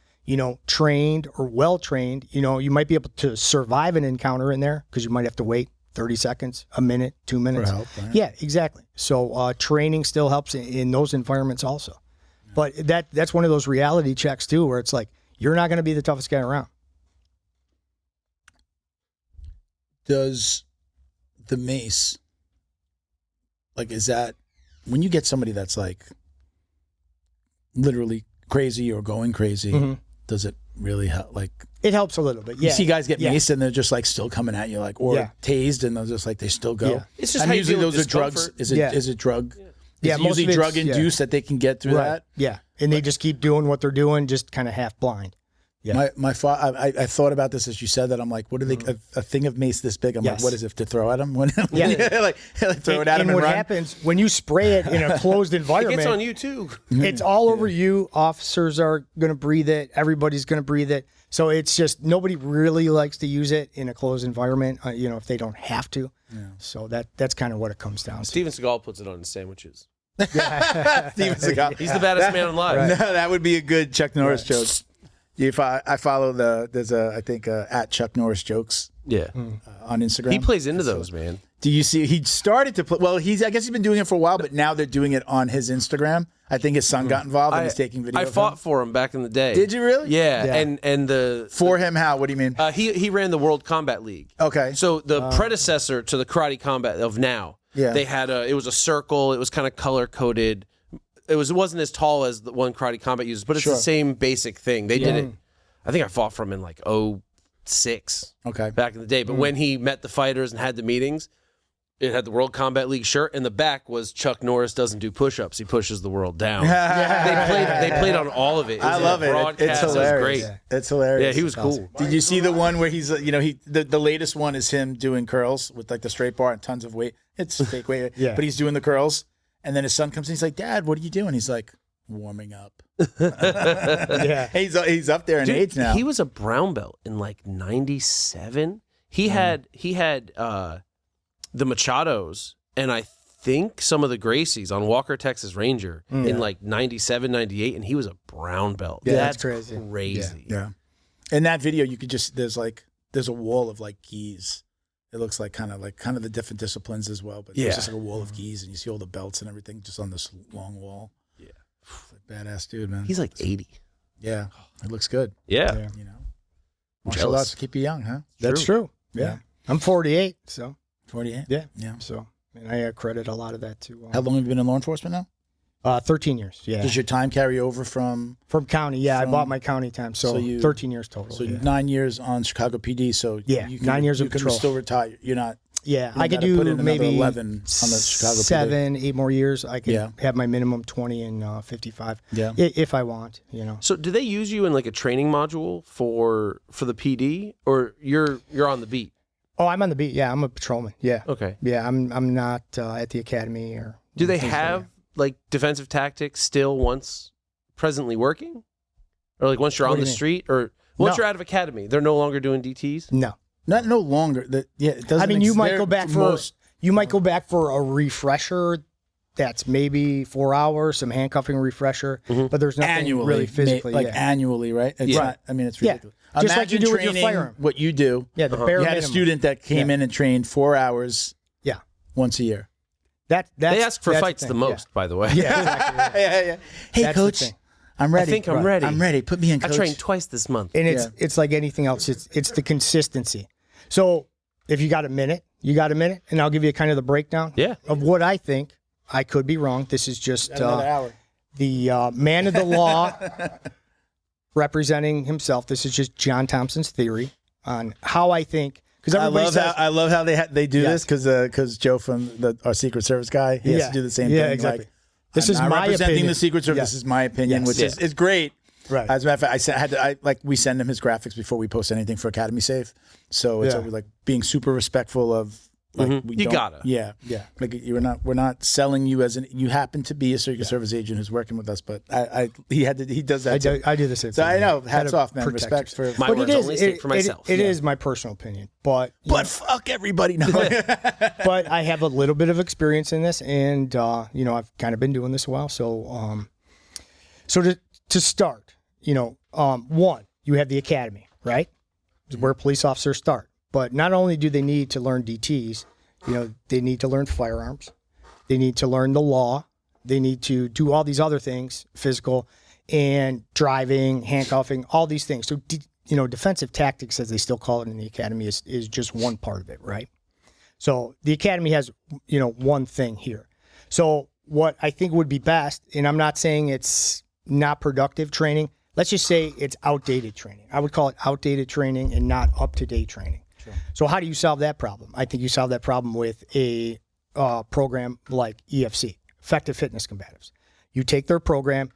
trained or well trained, you might be able to survive an encounter in there, because you might have to wait 30 seconds, a minute, 2 minutes. For help, right? Yeah, exactly. So training still helps in those environments also. But that's one of those reality checks too, where it's like, you're not going to be the toughest guy around. Does the mace, is that when you get somebody that's like literally crazy or going crazy, does it really help? It helps a little bit. Yeah. You see guys get maced and they're just like still coming at you, or tased, and they're just like, they still go. Yeah. It's just usually those are drugs. Is it drug? Yeah, Is it usually drug induced that they can get through that? Yeah, and they just keep doing what they're doing, just kind of half blind. Yeah. I thought about this as you said that. I'm like, what are they? A thing of mace this big? I'm like, what is it, to throw at them? Like throw it at them. And what run? happens when you spray it in a closed environment? It gets on you too. It's all over you. Officers are going to breathe it. Everybody's going to breathe it. So it's just, nobody really likes to use it in a closed environment. If they don't have to. Yeah. So that's kind of what it comes down to. Steven Seagal puts it on his sandwiches. Steven Seagal. He's the baddest man alive. Right. No, that would be a good Chuck Norris joke. If I follow there's I think at Chuck Norris Jokes Yeah. on Instagram. He plays into those, man. Do you see? He started to play. Well, I guess he's been doing it for a while, but now they're doing it on his Instagram. I think his son got involved and he's taking videos. I fought for him back in the day. Did you really? Yeah. And the for him, how? What do you mean? he ran the World Combat League. Okay. So the predecessor to the Karate Combat of now. Yeah. They had it was a circle. It was kind of color coded. It wasn't as tall as the one Karate Combat uses, but it's the same basic thing. They did it. I think I fought from in like 2006. Okay. Back in the day, but when he met the fighters and had the meetings, it had the World Combat League shirt, and the back was Chuck Norris doesn't do push-ups; he pushes the world down. They played on all of it. I love it. It's hilarious. It was great. It's hilarious. Yeah, he was cool. Did you see the one where he's the latest one is him doing curls with like the straight bar and tons of weight. It's fake weight, but he's doing the curls, and then his son comes in. He's like, "Dad, what are you doing?" He's like, "Warming up." He's up there in age now. He was a brown belt in like '97. He had the Machados and I think some of the Gracies on Walker, Texas Ranger in like 97, 98, and he was a brown belt. Yeah, that's crazy. Crazy. Yeah. In that video, you could just there's a wall of like gis. It looks like kind of the different disciplines as well, but it's just like a wall of gis, and you see all the belts and everything just on this long wall. Yeah, it's a badass dude, man. He's like 80. Yeah, it looks good. Yeah. You know, martial arts keep you young, huh? That's true. Yeah. I'm 48, so 48. yeah. Yeah. So, and I credit a lot of that to. How long have you been in law enforcement now? 13 years. Yeah. Does your time carry over from county? Yeah, I bought my county time, so 13 years total. So 9 years on Chicago PD. So you can, 9 years of patrol. You can still retire. You're not. Yeah, I could do maybe 11 on the Chicago 7, 8 more years. I could have my minimum 20 and 55. Yeah, if I want, So do they use you in like a training module for the PD, or you're on the beat? Oh, I'm on the beat. Yeah, I'm a patrolman. Yeah. Okay. Yeah, I'm not at the academy or. Do they have like defensive tactics still once presently working, or like once you're on the street, or once you're out of academy, they're no longer doing DTs? No. Not no longer. It doesn't. I mean, you might go back for a refresher. That's maybe 4 hours, some handcuffing refresher, but there's nothing annually, really physically. Annually, right? It's not, I mean, it's ridiculous. Just Imagine like you do with your training firearm. What you do. Yeah, the bare You had a minimum. student that came in and trained 4 hours. Yeah. Once a year. That's they ask for that's fights the most, by the way. Yeah, exactly. Yeah. Hey, That's coach, the thing. I'm ready. I think I'm ready. I'm ready. Put me in, coach. I trained twice this month. And it's like anything else. It's the consistency. So if you got a minute, and I'll give you kind of the breakdown of what I think. I could be wrong. This is just the man of the law representing himself. This is just John Thompson's theory on how I think. Because I love how they do this because Joe from our Secret Service guy, he has to do the same thing. Yeah, exactly. Like, this is my representing opinion. the Secret Service. This is my opinion, which is great. Right. As a matter of fact, we send him his graphics before we post anything for Academy Safe. So it's always like being super respectful of. Like you gotta. Yeah. Like we're not selling you as you happen to be a Secret Service agent who's working with us, but he does that. I do the same thing. So I know. Hats off, man. Respect for my words only speak for myself. It is my personal opinion, but fuck everybody. No. But I have a little bit of experience in this, and I've kind of been doing this a while. So to start, one, you have the academy, right? It's where police officers start. But not only do they need to learn DTs, they need to learn firearms. They need to learn the law. They need to do all these other things, physical and driving, handcuffing, all these things. So, defensive tactics, as they still call it in the academy, is just one part of it, right? So the academy has, one thing here. So what I think would be best, and I'm not saying it's not productive training, let's just say it's outdated training. I would call it outdated training and not up-to-date training. Sure. So how do you solve that problem? I think you solve that problem with a program like EFC, Effective Fitness Combatives. You take their program,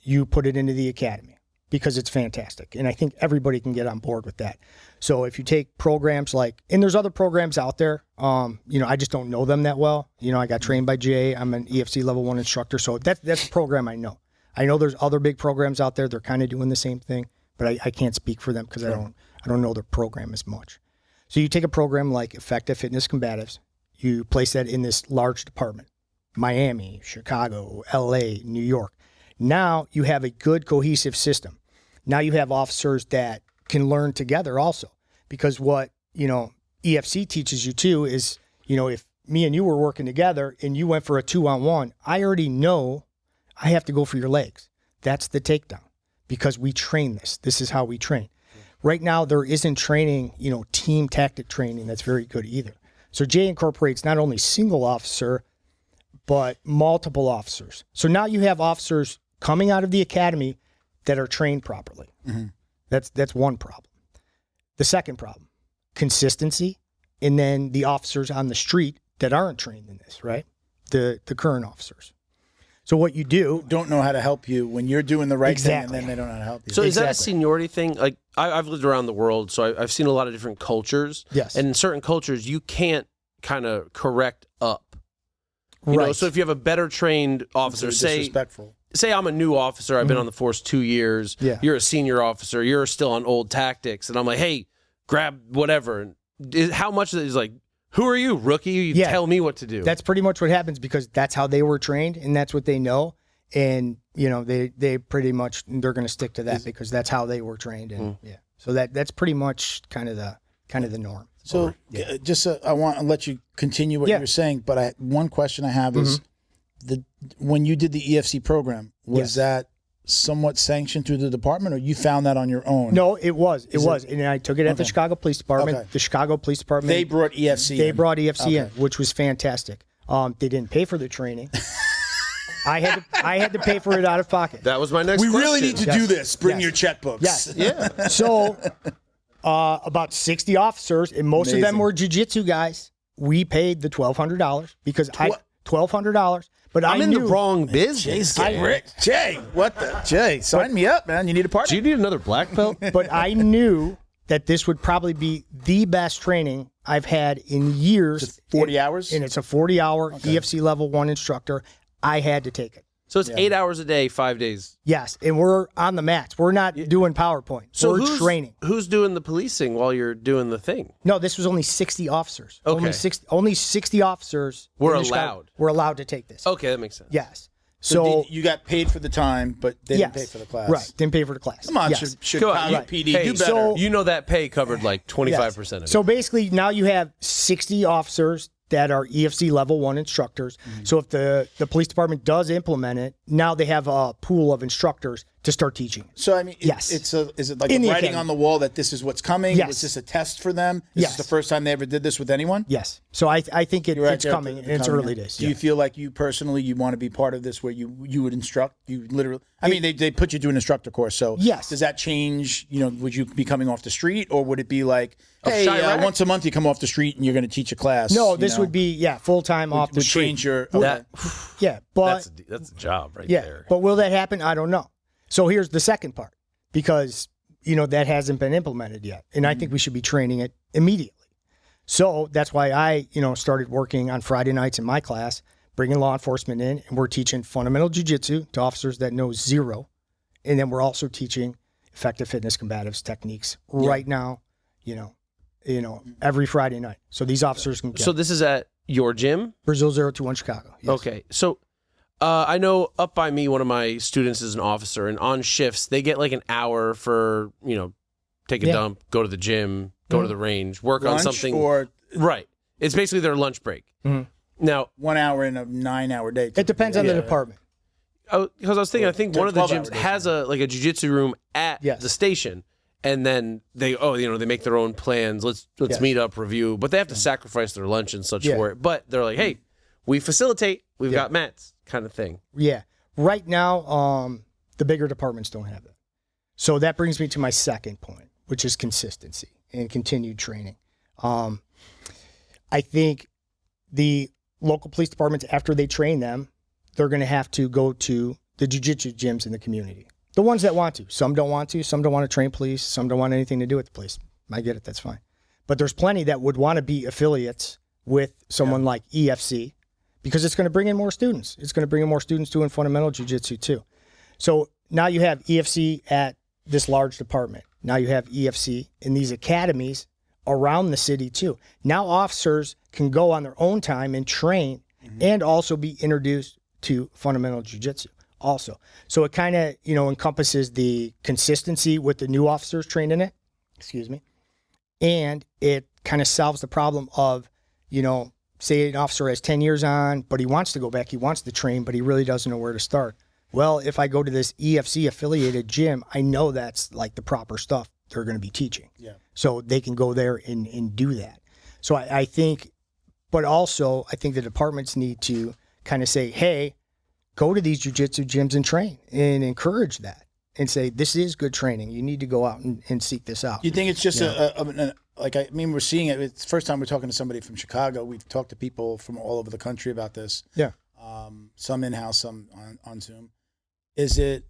you put it into the academy because it's fantastic. And I think everybody can get on board with that. So if you take programs and there's other programs out there, I just don't know them that well. I got trained by Jay. I'm an EFC level 1 instructor. So that's a program I know. I know there's other big programs out there. They're kind of doing the same thing, but I can't speak for them because I don't know their program as much. So you take a program like Effective Fitness Combatives, you place that in this large department, Miami, Chicago, LA, New York. Now you have a good cohesive system. Now you have officers that can learn together also, because what, EFC teaches you too is, if me and you were working together and you went for a 2-on-1, I already know I have to go for your legs. That's the takedown, because we train this. This is how we train. Right now, there isn't training, team tactic training that's very good either. So Jay incorporates not only single officer, but multiple officers. So now you have officers coming out of the academy that are trained properly. Mm-hmm. That's one problem. The second problem, consistency, and then the officers on the street that aren't trained in this, right? The current officers. So what you do... don't know how to help you when you're doing the right thing, and then they don't know how to help you. So is that a seniority thing? Like, I've lived around the world, so I've seen a lot of different cultures. Yes. And in certain cultures, you can't kind of correct up. Right. So if you have a better trained officer, say I'm a new officer, I've been on the force 2 years, you're a senior officer, you're still on old tactics, and I'm like, hey, grab whatever. How much of it is like, who are you, rookie? You tell me what to do. That's pretty much what happens, because that's how they were trained and that's what they know. And, they pretty much, they're going to stick to that because that's how they were trained. And so that's pretty much kind of the norm. So I want to let you continue what you're saying, but one question I have is when you did the EFC program, was that somewhat sanctioned through the department, or you found that on your own? No, it was. And I took it at the Chicago Police Department. Okay. The Chicago Police Department. They brought EFC They brought EFC in, which was fantastic. They didn't pay for the training. I had to pay for it out of pocket. That was my next question. We really need to do this. Bring your checkbooks. Yes. Yeah. So about 60 officers, and most of them were jiu-jitsu guys. We paid the $1,200 because $1,200. But I'm in the wrong business. Jay, sign me up, man. You need a partner. Do you need another black belt? But I knew that this would probably be the best training I've had in years. It's 40 hours? And it's a 40-hour EFC level 1 instructor. I had to take it. So it's 8 hours a day, 5 days. Yes, and we're on the mats. We're not doing PowerPoint. So we're training. Who's doing the policing while you're doing the thing? No, this was only 60 officers. Okay. Only 60 officers were allowed. Were allowed to take this. Okay, that makes sense. Yes. So you got paid for the time, but they didn't pay for the class. Right, didn't pay for the class. Come on, should PD do better? So, that pay covered like 25% of it. So basically, now you have 60 officers that are EFC level 1 instructors. Mm-hmm. So if the police department does implement it, now they have a pool of instructors to start teaching. So I mean, is it like a writing on the wall that this is what's coming? Yes. Was this a test for them? Is this the first time they ever did this with anyone? Yes. So I think it's coming in its early days. Do you feel like you personally, you want to be part of this where you would instruct? You literally, I mean, they put you through an instructor course. So yes. Does that change? Would you be coming off the street, or would it be like, hey, once a month you come off the street and you're going to teach a class? No, this would be full time off the street. Change your but that's a job right there. But will that happen? I don't know. So here's the second part, because that hasn't been implemented yet, and I think we should be training it immediately. So that's why I started working on Friday nights in my class, bringing law enforcement in, and we're teaching fundamental jiu-jitsu to officers that know zero, and then we're also teaching effective fitness combatives techniques right now. Every Friday night. So these officers can get. So this is at your gym? Brazil 021 Chicago. Yes. Okay. So I know up by me, one of my students is an officer, and on shifts, they get like an hour for, take a dump, go to the gym, go to the range, work on something. Right. It's basically their lunch break. Mm-hmm. Now, 1 hour in a 9-hour day. It depends on the department. Because I was thinking, I think one of the gyms has a jiu-jitsu room at the station. And then they make their own plans. Let's meet up, review. But they have to sacrifice their lunch and such for it. But they're like, hey, we facilitate. We've got mats, kind of thing. Yeah. Right now, the bigger departments don't have that. So that brings me to my second point, which is consistency and continued training. I think the local police departments, after they train them, they're going to have to go to the jiu-jitsu gyms in the community. The ones that want to. Some don't want to. Some don't want to train police. Some don't want anything to do with the police. I get it. That's fine. But there's plenty that would want to be affiliates with someone like EFC, because it's going to bring in more students. It's going to bring in more students doing fundamental jiu-jitsu too. So now you have EFC at this large department. Now you have EFC in these academies around the city too. Now officers can go on their own time and train and also be introduced to fundamental jiu-jitsu. also. So it kind of, encompasses the consistency with the new officers trained in it. Excuse me. And it kind of solves the problem of, say an officer has 10 years on, but he wants to go back, he wants to train, but he really doesn't know where to start. Well, if I go to this EFC affiliated gym, I know that's like the proper stuff they're going to be teaching. Yeah. So they can go there and do that. So I think, but also I think the departments need to kind of say, hey, go to these jiu-jitsu gyms and train and encourage that and say, this is good training. You need to go out and seek this out. You think it's just we're seeing it. It's the first time we're talking to somebody from Chicago. We've talked to people from all over the country about this. Yeah. Some in-house, some on Zoom. Is it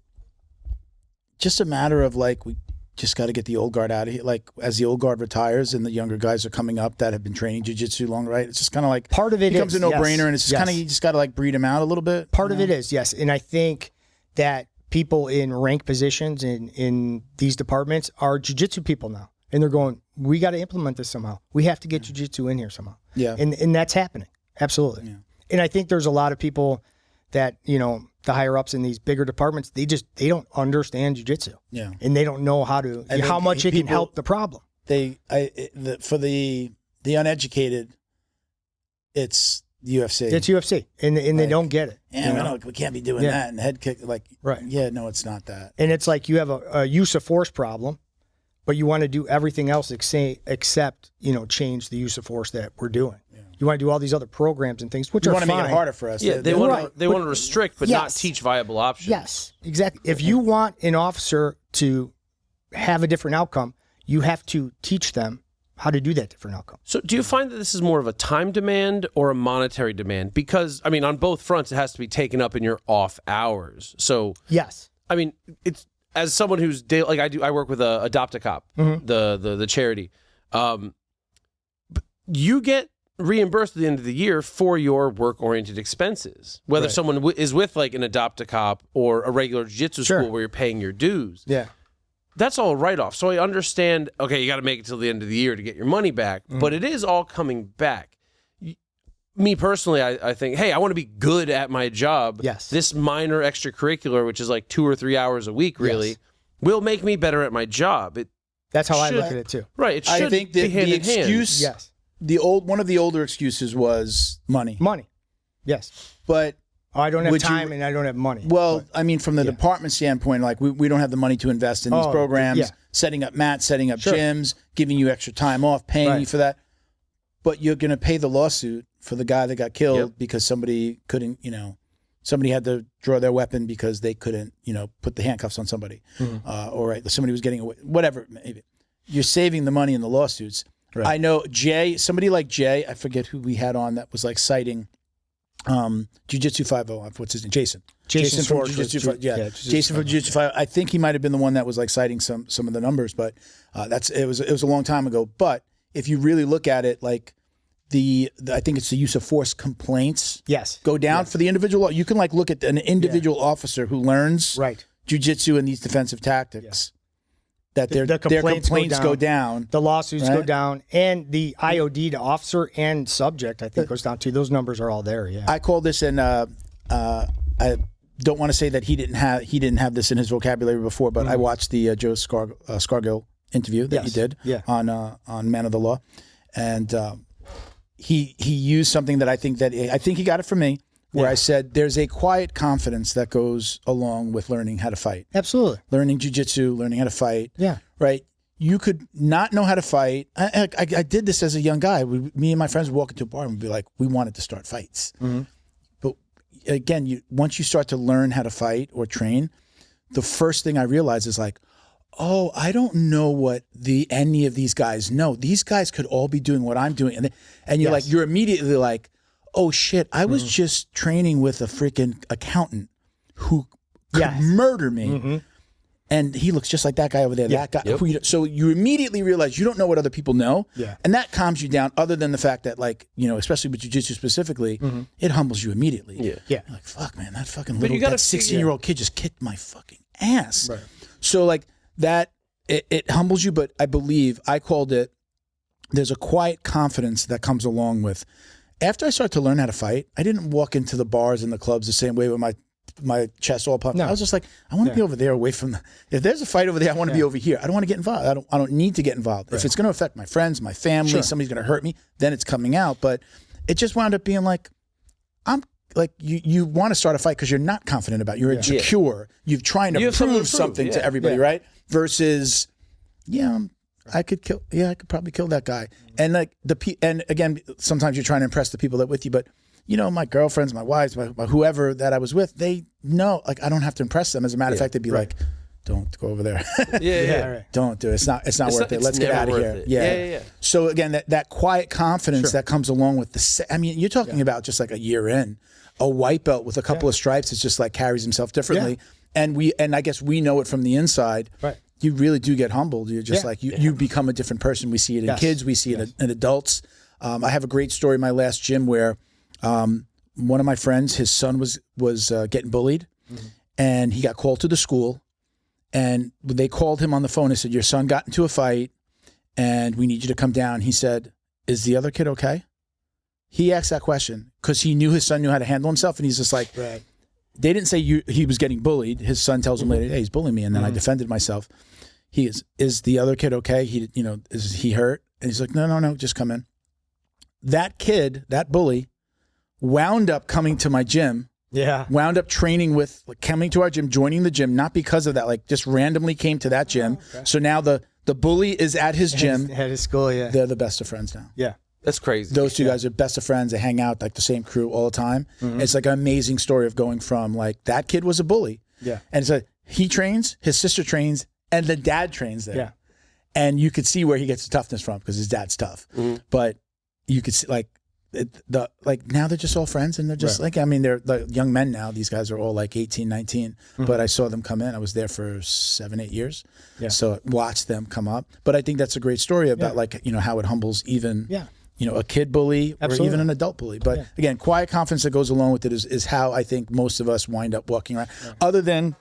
just a matter of like, we just got to get the old guard out of here? Like as the old guard retires and the younger guys are coming up that have been training jiu-jitsu long, right? It's just kind of like part of it becomes a no-brainer, and it's just kind of, you just got to like breed them out a little bit. Part of it is, yes. And I think that people in rank positions in these departments are jiu-jitsu people now. And they're going, we got to implement this somehow. We have to get jiu-jitsu in here somehow. Yeah. And that's happening. Absolutely. Yeah. And I think there's a lot of people that, the higher ups in these bigger departments, they don't understand jiu-jitsu. Yeah. And they don't know how much it can help the problem. For the uneducated, it's the UFC. It's UFC. And they don't get it. Yeah, we can't be doing that and head kick. Like, right. Yeah, no, it's not that. And it's like you have a use of force problem, but you want to do everything else except, change the use of force that we're doing. Yeah. You want to do all these other programs and things, which you are want to make it harder for us. Yeah, they want to restrict, but not teach viable options. Yes, exactly. If you want an officer to have a different outcome, you have to teach them how to do that different outcome. So do you find that this is more of a time demand or a monetary demand? Because, on both fronts, it has to be taken up in your off hours. So, yes. It's, as someone who's I work with Adopt a Cop, the charity. You get reimbursed at the end of the year for your work-oriented expenses, whether someone is with like an Adopt a Cop or a regular jiu-jitsu school where you're paying your dues. Yeah, that's all write-off. So I understand. Okay, you got to make it till the end of the year to get your money back, but it is all coming back. Me personally, I think, hey, I want to be good at my job. Yes. This minor extracurricular, which is like 2 or 3 hours a week, really, will make me better at my job. That's how I look at it too. Right. It should I think be hand the in excuse, hand. Yes. One of the older excuses was money. Money. Yes. But I don't have time and I don't have money. Well, from the department standpoint, like we don't have the money to invest in these programs, setting up mats, setting up gyms, giving you extra time off, paying you for that. But you're going to pay the lawsuit for the guy that got killed because somebody couldn't, somebody had to draw their weapon because they couldn't, put the handcuffs on somebody. Or somebody was getting away, whatever. Maybe. You're saving the money in the lawsuits. Right. I know somebody like Jay, I forget who we had on that was like citing Jiu-Jitsu 5.0. What's his name? Jason from Jiu-Jitsu. Jason from Jiu-Jitsu 5.0. I think he might have been the one that was like citing some of the numbers, but it was a long time ago. But if you really look at it, like I think it's the use of force complaints. Yes. Go down for the individual. You can like look at an individual officer who learns Jiu-Jitsu and these defensive tactics. That their complaints go down. The lawsuits go down. And the IOD to officer and subject, I think, goes down too. Those numbers are all there, I call this, and I don't want to say that he didn't have this in his vocabulary before, but I watched the Joe Scargill interview that you did on Man of the Law. And he used something that I think he got it from me, where I said there's a quiet confidence that goes along with learning how to fight. Absolutely. Learning jiu-jitsu, learning how to fight. Yeah. Right? You could not know how to fight. I did this as a young guy. Me and my friends would walk into a bar and we'd be like, we wanted to start fights. But again, once you start to learn how to fight or train, the first thing I realized is like, oh, I don't know what any of these guys know. These guys could all be doing what I'm doing. And you're like, you're immediately like, oh shit, I was just training with a freaking accountant who could murder me. And he looks just like that guy over there, that guy. So you immediately realize you don't know what other people know. And that calms you down, other than the fact that, like, especially with jiu-jitsu specifically, it humbles you immediately. You're like, fuck, man, that fucking that 16-year-old kid just kicked my fucking ass. Right. So like that, it humbles you, but I called it, there's a quiet confidence that comes along with. After I started to learn how to fight, I didn't walk into the bars and the clubs the same way with my my chest all puffed. I was just like, I want to be over there away from if there's a fight over there, I want to be over here. I don't want to get involved. I don't need to get involved. If it's going to affect my friends, my family, somebody's going to hurt me, then it's coming out. But it just wound up being like, you want to start a fight because you're not confident about it. You're insecure. You're trying to prove something to everybody, right? Versus, I could probably kill that guy. And like and again, sometimes you're trying to impress the people that with you, but my girlfriends, my wives, my whoever that I was with, they know, like, I don't have to impress them. As a matter of fact, they'd be like, don't go over there. Don't do it. It's not worth it. Let's get out of here. Yeah. So again, that quiet confidence that comes along with you're talking about just like a year in, a white belt with a couple of stripes. It's just like carries himself differently. And I guess we know it from the inside. Right. You really do get humbled. You're just like, you become a different person. We see it in kids. We see it in adults. I have a great story in my last gym where one of my friends, his son was getting bullied, and he got called to the school, and they called him on the phone and said, your son got into a fight and we need you to come down. He said, is the other kid okay? He asked that question because he knew his son knew how to handle himself, and he's just like, they didn't say he was getting bullied. His son tells him later, hey, he's bullying me, and then I defended myself. Is the other kid okay? Is he hurt? And he's like, no, just come in. That kid, that bully, wound up coming to my gym. Wound up training coming to our gym, joining the gym, not because of that, like just randomly came to that gym. So now the bully is at his gym. At his school, They're the best of friends now. That's crazy. Those two guys are best of friends. They hang out like the same crew all the time. It's like an amazing story of going from like that kid was a bully. And it's like he trains, his sister trains, and the dad trains there. And you could see where he gets the toughness from because his dad's tough. But you could see now they're just all friends, and they're just they're the young men now. These guys are all like 18, 19. But I saw them come in. I was there for 7-8 years. So watched them come up. But I think that's a great story about how it humbles even a kid bully or even an adult bully. But again, quiet confidence that goes along with it is how I think most of us wind up walking around. Other than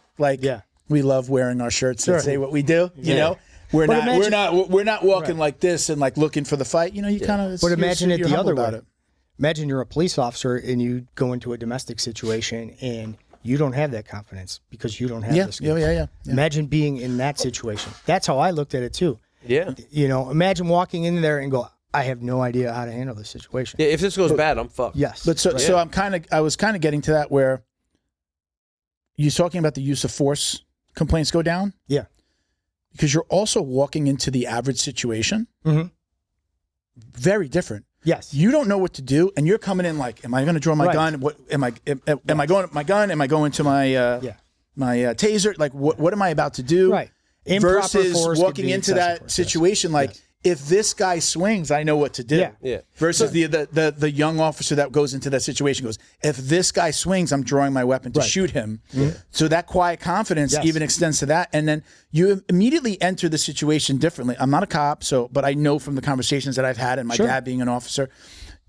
we love wearing our shirts that say what we do, you know. We're not walking like this and like looking for the fight. You kind of. But imagine it the other way. Imagine you're a police officer and you go into a domestic situation and you don't have that confidence because you don't have the skills. Imagine being in that situation. That's how I looked at it too. Imagine walking in there and go, I have no idea how to handle this situation. If this goes bad, I'm fucked. But so I was kind of getting to that where you're talking about the use of force complaints go down. Because you're also walking into the average situation. Very different. You don't know what to do, and you're coming in like, am I going to draw my gun? What am I going my gun? Am I going to my my taser? Like what am I about to do? Versus walking into that situation like, if this guy swings, I know what to do. Versus the young officer that goes into that situation goes, if this guy swings, I'm drawing my weapon to shoot him. So that quiet confidence even extends to that. And then you immediately enter the situation differently. I'm not a cop, but I know from the conversations that I've had and my dad being an officer,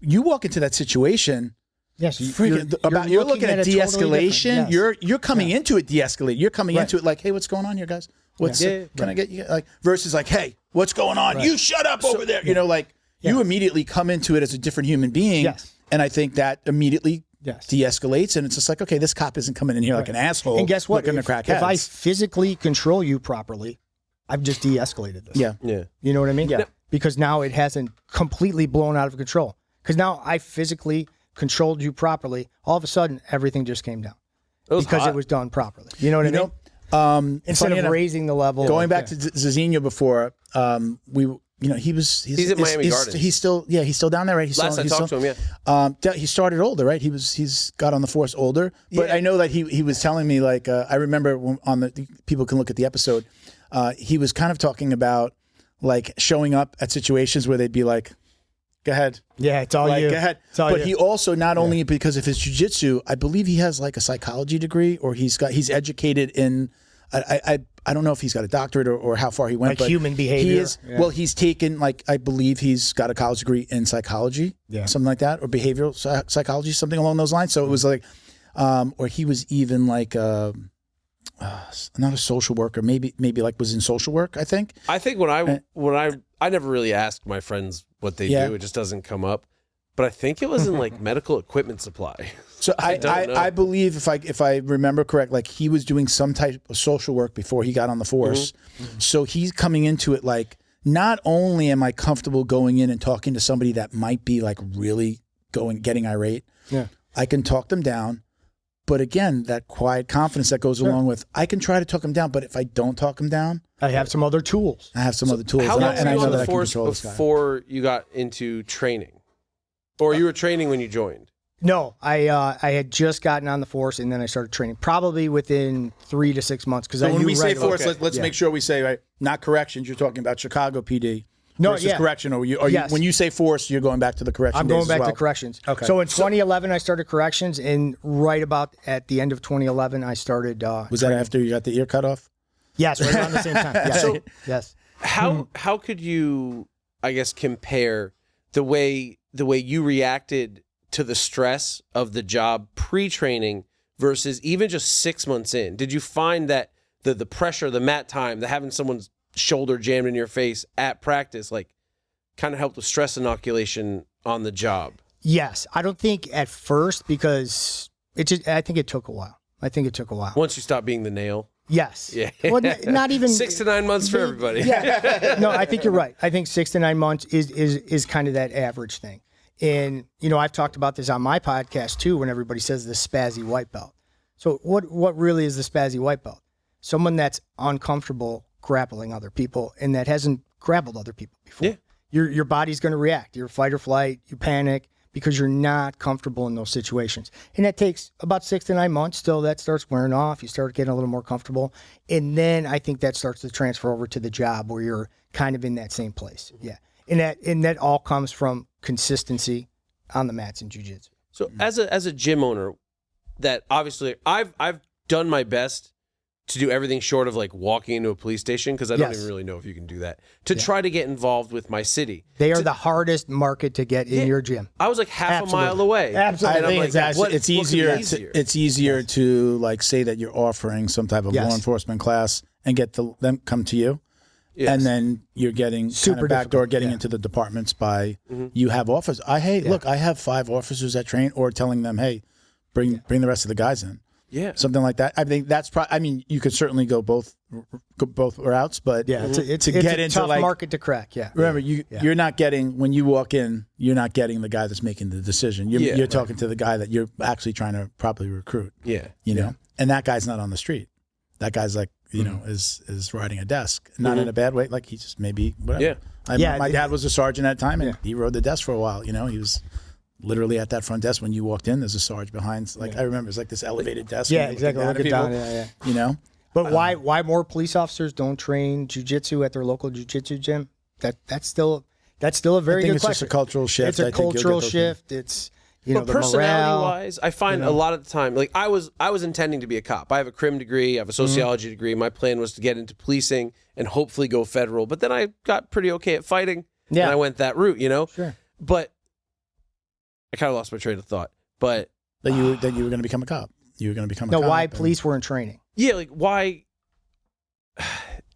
you walk into that situation. You're looking at de-escalation. Totally you're coming into it de-escalated. You're coming into it like, hey, what's going on here, guys? Can I get you versus like, hey, what's going on? You shut up over there. You immediately come into it as a different human being. And I think that immediately de-escalates, and it's just like, okay, this cop isn't coming in here like an asshole. And guess what? If I physically control you properly, I've just de-escalated this. You know what I mean? Because now it hasn't completely blown out of control. Because now I physically controlled you properly. All of a sudden, everything just came down because it was done properly. You know what I mean? Instead of raising the level. Going back to Zizinho before, he's at Miami Gardens. He's still down there, right? Last I talked to him, he started older, right? He's got on the force older, but I know that he was telling me like I remember when people can look at the episode. He was kind of talking about like showing up at situations where they'd be like, go ahead. It's all you. Go ahead. But he also, not only because of his jiu-jitsu, I believe he has like a psychology degree, or he's educated in, I don't know if he's got a doctorate or how far he went. Like human behavior. He's taken I believe he's got a college degree in psychology, something like that, or behavioral psychology, something along those lines. So it was like, or he was even like, not a social worker, maybe like was in social work, I think. I think when I never really asked my friends what they do. It just doesn't come up. but I think it was in like medical equipment supply. So I believe if I remember correct, like he was doing some type of social work before he got on the force. So he's coming into it like, not only am I comfortable going in and talking to somebody that might be like really getting irate, I can talk them down. But again, that quiet confidence that goes along with, I can try to talk them down, but if I don't talk them down, I have some other tools. I have some other tools. How long were you on the force before you got into training? Or you were training when you joined? No, I had just gotten on the force, and then I started training probably within 3 to 6 months. Because when we say force, let's make sure we say, right, not corrections. You're talking about Chicago PD. No, versus correction. Or when you say force, you're going back to the correction. I'm going back to corrections. Okay. So in 2011, I started corrections, and right about at the end of 2011, I started. Was that after you got the ear cut off? Yes, right around the same time. Yes. So, yes. How could you, I guess, compare the way you reacted to the stress of the job pre-training versus even just 6 months in? Did you find that the pressure, the mat time, the having someone's shoulder jammed in your face at practice, like kind of helped with stress inoculation on the job? Yes. I don't think at first, because I think it took a while. Once you stop being the nail? Yes. Yeah. Well, not even 6 to 9 months for everybody. Yeah. No, I think you're right. I think 6 to 9 months is kind of that average thing. And, I've talked about this on my podcast too, when everybody says the spazzy white belt. So what really is the spazzy white belt? Someone that's uncomfortable grappling other people and that hasn't grappled other people before. Yeah. Your body's going to react. You're fight or flight, you panic because you're not comfortable in those situations. And that takes about 6 to 9 months. Still, that starts wearing off. You start getting a little more comfortable. And then I think that starts to transfer over to the job where you're kind of in that same place. Yeah. And that all comes from consistency on the mats in jiu-jitsu. So as a gym owner, that obviously I've done my best to do everything short of like walking into a police station, because I don't even really know if you can do that, to try to get involved with my city. They are the hardest market to get in your gym. I was like half a mile away. Absolutely. I think it's easier to like say that you're offering some type of law enforcement class and get them come to you. Yes. And then you're getting kind of backdoor getting into the departments by you have officers. Look, I have 5 officers that train, or telling them, hey, bring the rest of the guys in. Yeah, something like that. I think that's probably. I mean, you could certainly go both routes, but it's to get into tough market to crack. Yeah, remember you're not getting, when you walk in, you're not getting the guy that's making the decision. You're talking to the guy that you're actually trying to properly recruit. Yeah, you know, and that guy's not on the street. That guy's like, is riding a desk, not in a bad way. Like he just maybe whatever. Yeah, my dad was a sergeant at the time, and he rode the desk for a while. He was literally at that front desk when you walked in. There's a sergeant behind. Like I remember, it's like this elevated desk. Yeah, exactly. Look down. But why more police officers don't train jiu-jitsu at their local jiu-jitsu gym? That's still a very good question. It's just a cultural shift. It's a cultural shift. It's but personality-wise, I find a lot of the time, like I was intending to be a cop. I have a crim degree, I have a sociology degree. My plan was to get into policing and hopefully go federal. But then I got pretty okay at fighting, and I went that route. Sure. But I kind of lost my train of thought. But that you were going to become a cop. You were going to become a cop. No, why police weren't training? Yeah, like why?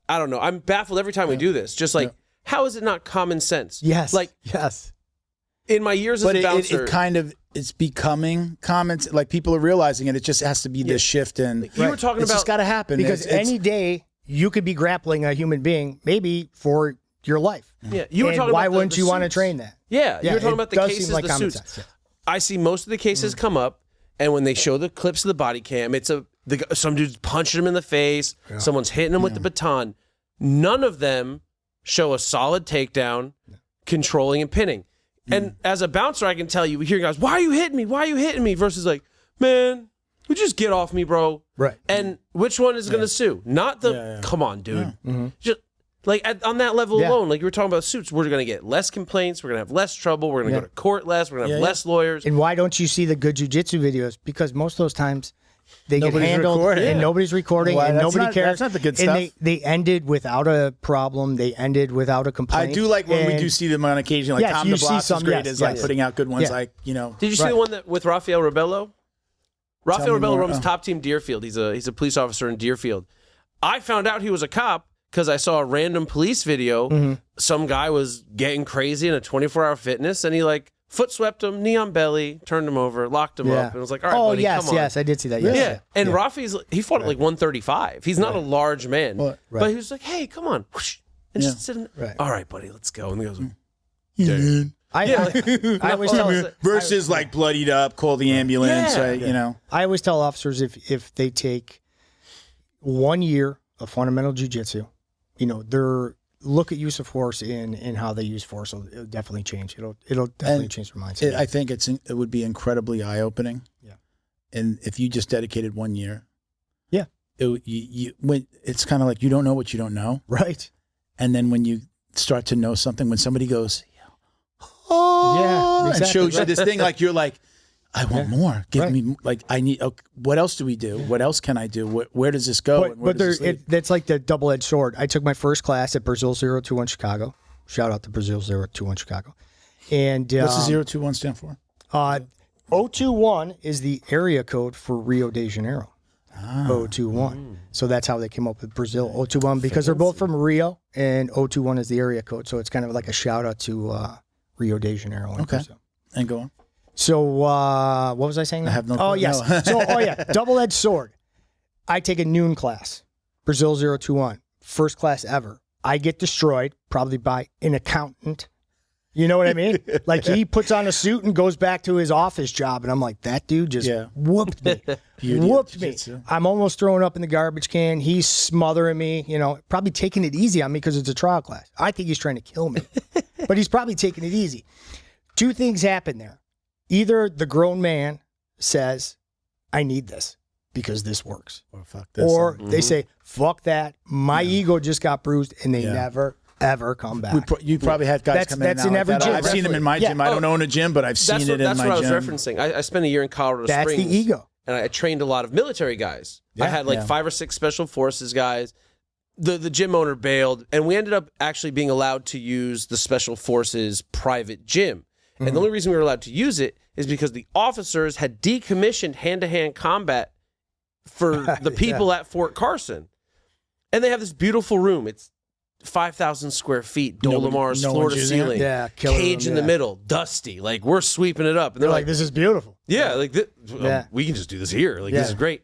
I don't know. I'm baffled every time we do this. Just like, how is it not common sense? Yes. Like yes. In my years as a bouncer, it's becoming common. Like people are realizing it. It just has to be this shift in. You were talking it's about just got to happen because any day you could be grappling a human being, maybe for your life. Yeah, you were talking why about wouldn't you want to train that? Yeah, you were talking about the cases, the suits. Sense, I see most of the cases come up, and when they show the clips of the body cam, it's some dude's punching him in the face, someone's hitting him with the baton. None of them show a solid takedown, controlling and pinning. And as a bouncer, I can tell you, hearing guys, why are you hitting me? Why are you hitting me? Versus like, man, would you just get off me, bro? Right. And which one is going to sue? Not the, come on, dude. Just like on that level alone, like you were talking about suits, we're going to get less complaints. We're going to have less trouble. We're going to go to court less. We're going to have less lawyers. And why don't you see the good jiu-jitsu videos? Because most of those times they get handled and nobody's recording and nobody cares. That's not the good stuff. And they ended without a problem. They ended without a complaint. I do like when we do see them on occasion. Like Tom DeBlas is great as like putting out good ones. Like, Did you see the one that with Rafael Rebello? Rafael Rebello runs Top Team Deerfield. He's a police officer in Deerfield. I found out he was a cop because I saw a random police video. Some guy was getting crazy in a 24-hour fitness, and he like foot swept him, knee on belly, turned him over, locked him up, and was like, all right, buddy, come on. Yes, I did see that. Yeah. Yes. And Rafi's, he fought at like 135. He's not a large man. But he was like, hey, come on. Whoosh, and just sitting, all right, buddy, let's go. And he goes, dude. I always tell versus like bloodied up, call the ambulance, right? You know. I always tell officers if they take 1 year of fundamental jiu-jitsu, you know, look at use of force and how they use force. It'll definitely change. It'll definitely change their mindset. I think it would be incredibly eye opening. Yeah. And if you just dedicated 1 year. Yeah. It's kind of like you don't know what you don't know. Right. And then when you start to know something, when somebody goes, exactly. and shows you this thing, like you're like, I want more. Give me, like, I need, okay, what else do we do? What else can I do? Where does this go? That's like the double-edged sword. I took my first class at Brazil 021 Chicago. Shout out to Brazil 021 Chicago. And what's the 021 stand for? 021 is the area code for Rio de Janeiro. 021. So that's how they came up with Brazil 021 because they're both from Rio, and 021 is the area code. So it's kind of like a shout out to Rio de Janeiro. Brazil. And go on. So what was I saying now? I have no clue. Oh, yes. So, double-edged sword. I take a noon class, Brazil 021, first class ever. I get destroyed, probably by an accountant. You know what I mean? Like, he puts on a suit and goes back to his office job, and I'm like, that dude just whooped me. Whooped me. I'm almost throwing up in the garbage can. He's smothering me, you know, probably taking it easy on me because it's a trial class. I think he's trying to kill me, but he's probably taking it easy. Two things happen there. Either the grown man says, I need this because this works. Or fuck this. Or they say, fuck that. My ego just got bruised, and they never, ever come back. You probably have guys come in. That's in every gym. I've seen them in my gym. I don't own a gym, but I've seen it in my gym. That's what I was referencing. I spent a year in Colorado Springs. That's the ego. And I trained a lot of military guys. I had like 5 or 6 special forces guys. The gym owner bailed, and we ended up actually being allowed to use the special forces private gym. And the only reason we were allowed to use it is because the officers had decommissioned hand-to-hand combat for the people at Fort Carson. And they have this beautiful room. It's 5,000 square feet, Dolomars, floor to ceiling, cage in the middle, dusty. Like, we're sweeping it up. And they're like, this is beautiful. Yeah, like, we can just do this here. Like, this is great.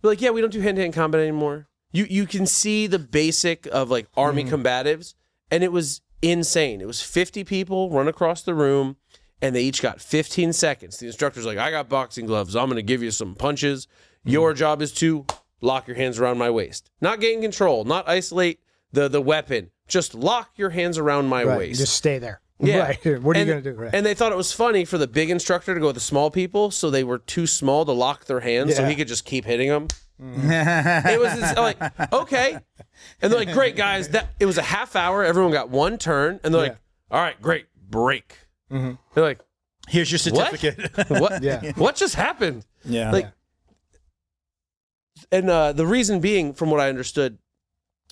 They're like, yeah, we don't do hand-to-hand combat anymore. You can see the basic of, like, Army combatives, and it was insane. It was 50 people run across the room, and they each got 15 seconds. The instructor's like, I got boxing gloves. I'm going to give you some punches. Your job is to lock your hands around my waist. Not gain control, not isolate the weapon. Just lock your hands around my waist. Just stay there. Yeah. Right. What are you going to do? Right. And they thought it was funny for the big instructor to go with the small people, so they were too small to lock their hands, so he could just keep hitting them. It was like, okay. And they're like, great, guys. It was a half hour. Everyone got one turn. And they're like, all right, great, break. They're like, here's your certificate. What? What just happened? Yeah. Like, and the reason being, from what I understood,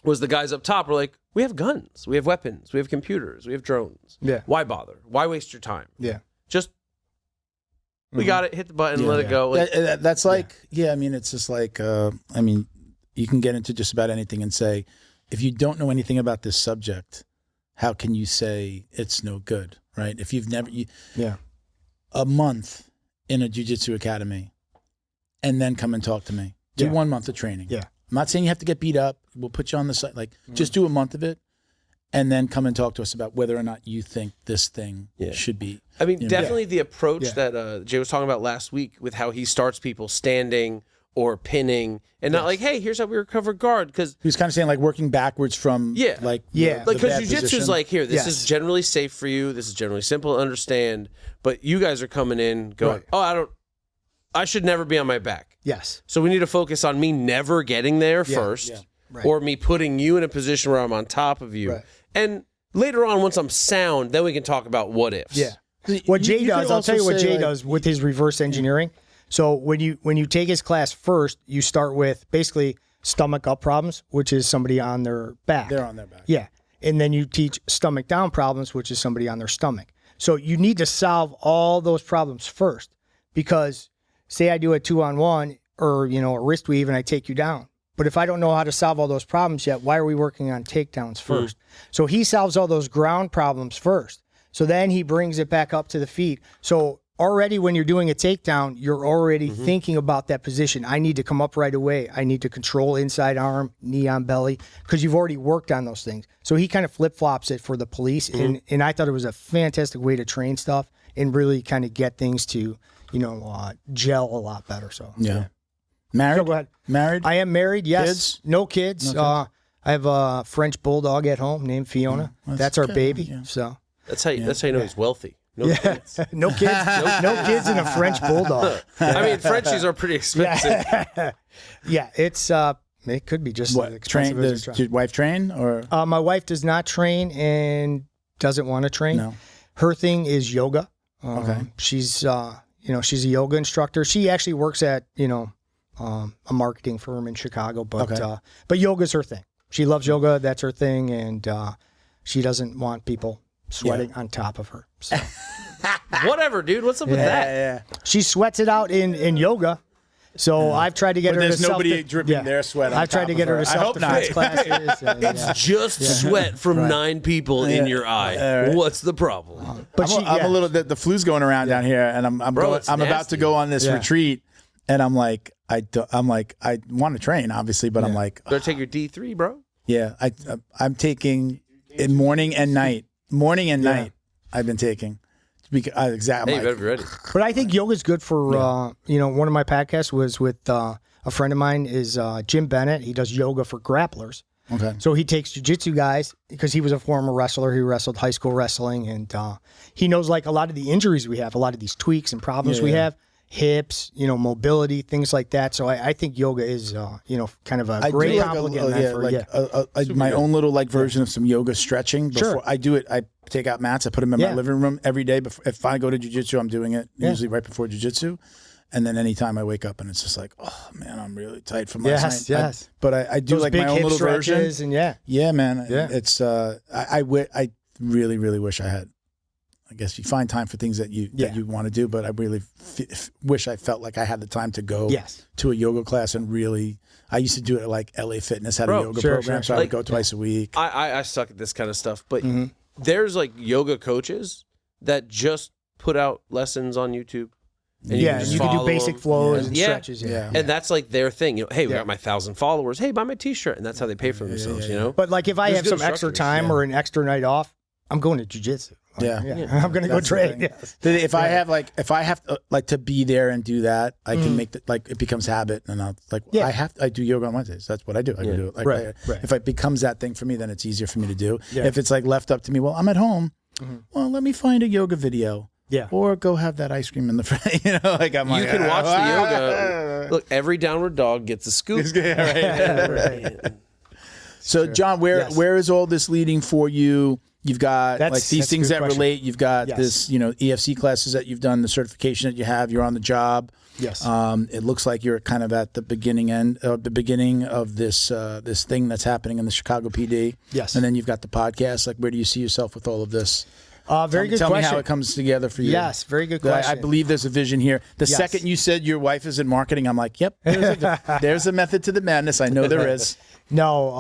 was the guys up top were like, we have guns, we have weapons, we have computers, we have drones. Yeah. Why bother? Why waste your time? Yeah. Just, we got it, hit the button, let it go. Like, that's like, I mean, it's just like, I mean, you can get into just about anything and say, if you don't know anything about this subject, how can you say it's no good, right? If you've never, a month in a jiu-jitsu academy and then come and talk to me. Do 1 month of training. Yeah. I'm not saying you have to get beat up. We'll put you on the site. Like, just do a month of it and then come and talk to us about whether or not you think this thing should be. I mean, definitely the approach that Jay was talking about last week with how he starts people standing or pinning and not like, hey, here's how we recover guard. Because he was kind of saying like working backwards from like because jiu-jitsu is like, here, this is generally safe for you. This is generally simple to understand. But you guys are coming in going, I should never be on my back. Yes. So we need to focus on me never getting there first, or me putting you in a position where I'm on top of you. Right. And later on, once I'm sound, then we can talk about what ifs. Yeah. What Jay does, I'll tell you what Jay does with his reverse engineering. So when you take his class first, you start with basically stomach up problems, which is somebody on their back. They're on their back. Yeah. And then you teach stomach down problems, which is somebody on their stomach. So you need to solve all those problems first, because say I do a 2-on-1 or, a wrist weave and I take you down. But if I don't know how to solve all those problems yet, why are we working on takedowns first? So he solves all those ground problems first. So then he brings it back up to the feet. So already when you're doing a takedown, you're already thinking about that position. I need to come up right away. I need to control inside arm, knee on belly, because you've already worked on those things. So he kind of flip-flops it for the police, and I thought it was a fantastic way to train stuff and really kind of get things to, gel a lot better. So Yeah. Married? So go ahead. Married? I am married, yes. Kids? No kids. I have a French bulldog at home named Fiona. That's our baby. Yeah. So That's how you know he's wealthy. No kids. no kids. No kids and a French bulldog. I mean, Frenchies are pretty expensive. Yeah, it's it could be just as expensive as Does your wife train or? my wife does not train and doesn't want to train. No. Her thing is yoga. Okay. She's she's a yoga instructor. She actually works at a marketing firm in Chicago, but yoga's her thing. She loves yoga. That's her thing, and she doesn't want people sweating on top of her. So. Whatever, dude. What's up with that? Yeah. She sweats it out in yoga. So I've tried to get her to There's nobody dripping their sweat on I've tried top to of get her her. to I hope not. self-defense classes. And, It's just sweat from 9 people in your eye. What's the problem? but I'm a little. The flu's going around down here, and I'm it's about nasty. to go on this retreat, and I'm like, I want to train, obviously, but I'm like, Better take your D3, bro. yeah, I'm taking in morning and night. Morning and night, I've been taking. Exactly. Hey, you better be ready. But I think yoga's good for, one of my podcasts was with a friend of mine is Jim Bennett. He does yoga for grapplers. Okay. So he takes jiu-jitsu guys because he was a former wrestler. He wrestled high school wrestling, and he knows like a lot of the injuries we have, a lot of these tweaks and problems we have, hips, mobility, things like that. So I think yoga is, kind of a great compliment my own little version of some yoga stretching. Before I do it, I take out mats. I put them in my living room every day. If I go to jiu-jitsu, I'm doing it usually right before jiu-jitsu. And then anytime I wake up and it's just like, oh man, I'm really tight from last night. Yes. But I do Those like big my own hip little version. stretches and Yeah, man. Yeah. It's I really, really wish I had. I guess you find time for things that you want to do, but I really wish I felt like I had the time to go to a yoga class and really. I used to do it at like LA Fitness had a yoga program, so I would go twice a week. I suck at this kind of stuff, but there's like yoga coaches that just put out lessons on YouTube. And you can do basic flows and stretches. And that's like their thing. Hey, we got my 1,000 followers. Hey, buy my T-shirt, and that's how they pay for themselves. But like if I have some extra time or an extra night off, I'm going to jiu-jitsu. I'm going to go train. If I have to be there and do that, I can make it becomes habit, and I'll I do yoga on Wednesdays. That's what I do. I can do it. If it becomes that thing for me, then it's easier for me to do. If it's like left up to me, well, I'm at home. Well, let me find a yoga video. Yeah. Or go have that ice cream in the front. You can watch the yoga. Look, every downward dog gets a scoop. So, John, where is all this leading for you? You've got these things that relate. You've got this, EFC classes that you've done, the certification that you have. You're on the job. Yes. It looks like you're kind of at the beginning of this this thing that's happening in the Chicago PD. Yes. And then you've got the podcast. Like, where do you see yourself with all of this? Very good question. Tell me how it comes together for you. Yes, very good question. I believe there's a vision here. The second you said your wife is in marketing, I'm like, yep, there's a method to the madness. I know there is. No,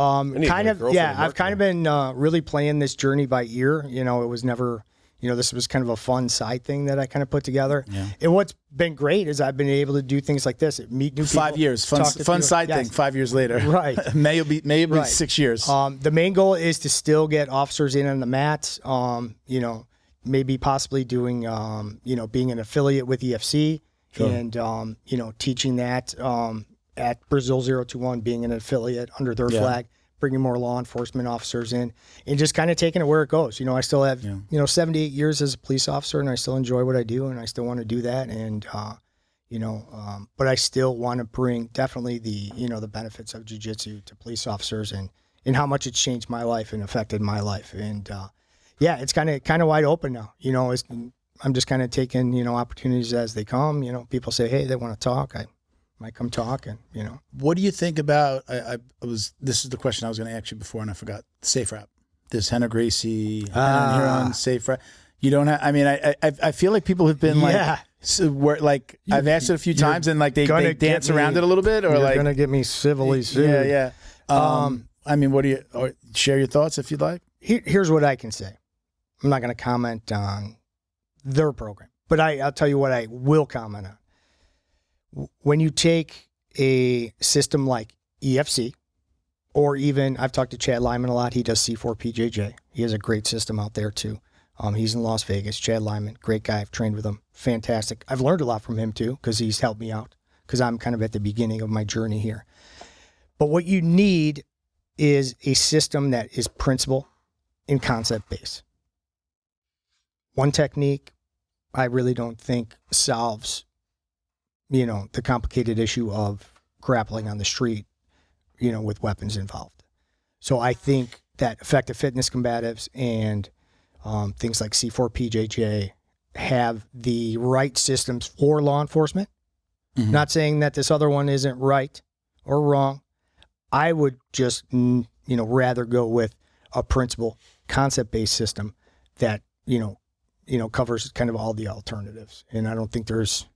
kind of, I've kind of been really playing this journey by ear. It was never, this was kind of a fun side thing that I kind of put together. Yeah. And what's been great is I've been able to do things like this, meet new people. 5 years, fun side thing. 5 years later, right? Maybe 6 years. The main goal is to still get officers in on the mats. Maybe possibly doing, being an affiliate with EFC and teaching that. At Brazil 021, being an affiliate under their flag, bringing more law enforcement officers in, and just kind of taking it where it goes. I still have, 78 years as a police officer, and I still enjoy what I do, and I still want to do that. And, but I still want to bring definitely the benefits of jiu-jitsu to police officers and how much it's changed my life and affected my life. And, it's kind of wide open now. I'm just kind of taking, opportunities as they come. People say, hey, they want to talk. I might come talk, and What do you think about? This is the question I was going to ask you before, and I forgot. Safe rap. This Henna Gracie, Huron, safe rap. You don't have. I mean, I feel like people have been I've asked it a few times, and like they dance around it a little bit, or you're like gonna get me civilly sued. Yeah. I mean, what do you share your thoughts if you'd like? Here's what I can say. I'm not going to comment on their program, but I'll tell you what I will comment on. When you take a system like EFC, or even, I've talked to Chad Lyman a lot. He does C4PJJ. He has a great system out there too. He's in Las Vegas. Chad Lyman, great guy. I've trained with him. Fantastic. I've learned a lot from him too, because he's helped me out, because I'm kind of at the beginning of my journey here. But what you need is a system that is principle and concept based. One technique, I really don't think solves, the complicated issue of grappling on the street, with weapons involved. So I think that effective fitness combatives and things like C4PJJ have the right systems for law enforcement. Mm-hmm. Not saying that this other one isn't right or wrong. I would just, rather go with a principle, concept-based system that, covers kind of all the alternatives. And I don't think there's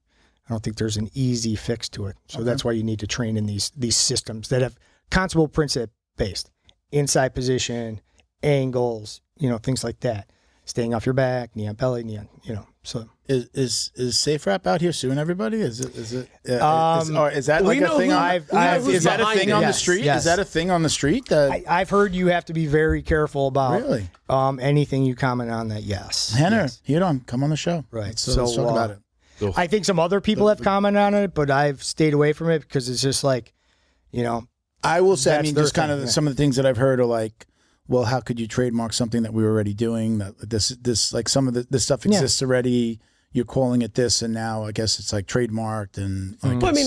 an easy fix to it. So that's why you need to train in these systems that have concept principle-based, inside position, angles, things like that. Staying off your back, knee on belly, knee on, so. Is Safe Rap out here suing everybody? Is that like a thing? Is that a thing on the street? Yes. Is that a thing on the street? I've heard you have to be very careful about anything you comment on that. Yes, Henner, come on the show. Right. Let's talk about it. I think some other people have commented on it, but I've stayed away from it because it's just like, I will say, just kind of some of the things that I've heard are like, well, how could you trademark something that we were already doing? That this like some of this stuff exists already. You're calling it this, and now I guess it's like trademarked. And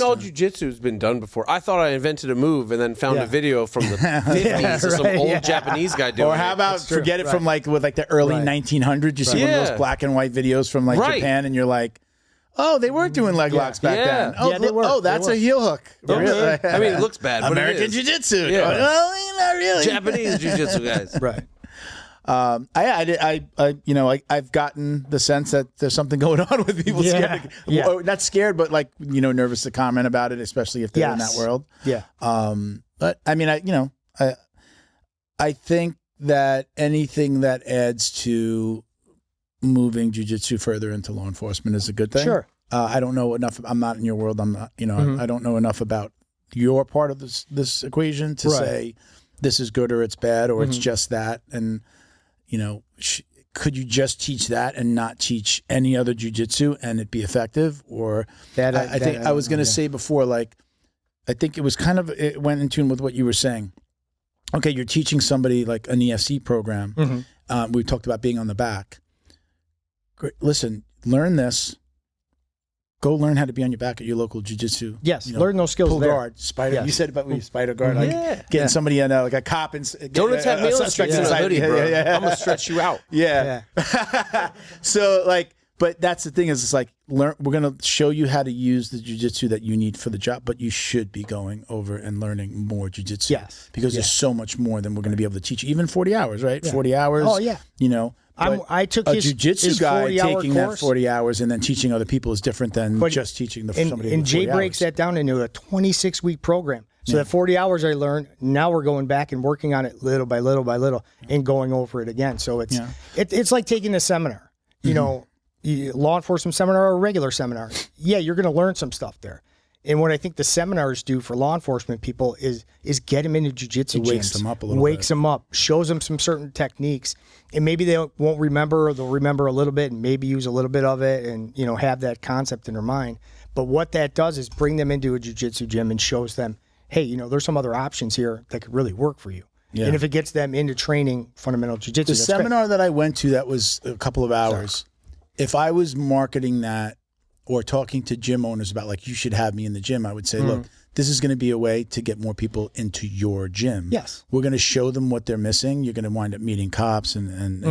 all jiu-jitsu has been done before. I thought I invented a move and then found a video from the 50s of some old Japanese guy doing it. Or how about forget it from like with like the early 1900s? You see one of those black and white videos from like Japan, and you're like, oh, they were doing leg locks back then. Oh, they were. Oh, that's a heel hook. Really? I mean, it looks bad. But American Jiu-Jitsu. Yeah. Well, not really. Japanese Jiu-Jitsu guys. Right. I've gotten the sense that there's something going on with people scared. Not scared, but like, nervous to comment about it, especially if they're in that world. Yeah. But I mean, I think that anything that adds to moving jiu-jitsu further into law enforcement is a good thing. Sure. I don't know enough. I'm not in your world. I'm not, I don't know enough about your part of this equation to say this is good or it's bad or it's just that. And, could you just teach that and not teach any other jiu-jitsu and it be effective? Or I think I was going to say before, like, I think it was it went in tune with what you were saying. Okay, you're teaching somebody like an EFC program. We talked about being on the back. Great. Listen, learn this. Go learn how to be on your back at your local jiu-jitsu. Yes, learn those skills. Pull there. guard, spider. Yes. You said about spider guard, like getting somebody in like a cop and don't attack me on the street in a hoodie, bro. I'm gonna stretch you out. Yeah. So like, but that's the thing is, it's like we're gonna show you how to use the jiu-jitsu that you need for the job, but you should be going over and learning more jiu-jitsu. Yes, because there's so much more than we're gonna be able to teach you. Even 40 hours, right? Yeah. 40 hours. Oh yeah. I took a jiu-jitsu guy taking that course. 40 hours and then teaching other people is different than just teaching somebody. And Jay breaks that down into a 26-week program. So that 40 hours I learned, now we're going back and working on it little by little by little and going over it again. So it's like taking a seminar, law enforcement seminar or a regular seminar. Yeah, you're going to learn some stuff there. And what I think the seminars do for law enforcement people is get them into jiu-jitsu gyms. Wakes them up a little Wakes them up, shows them some certain techniques. And maybe they won't remember, or they'll remember a little bit and maybe use a little bit of it and, have that concept in their mind. But what that does is bring them into a jiu-jitsu gym and shows them, hey, there's some other options here that could really work for you. Yeah. And if it gets them into training fundamental jiu-jitsu, the seminar that I went to that was a couple of hours, if I was marketing that, or talking to gym owners about like, you should have me in the gym, I would say, look, this is going to be a way to get more people into your gym. Yes. We're going to show them what they're missing. You're going to wind up meeting cops and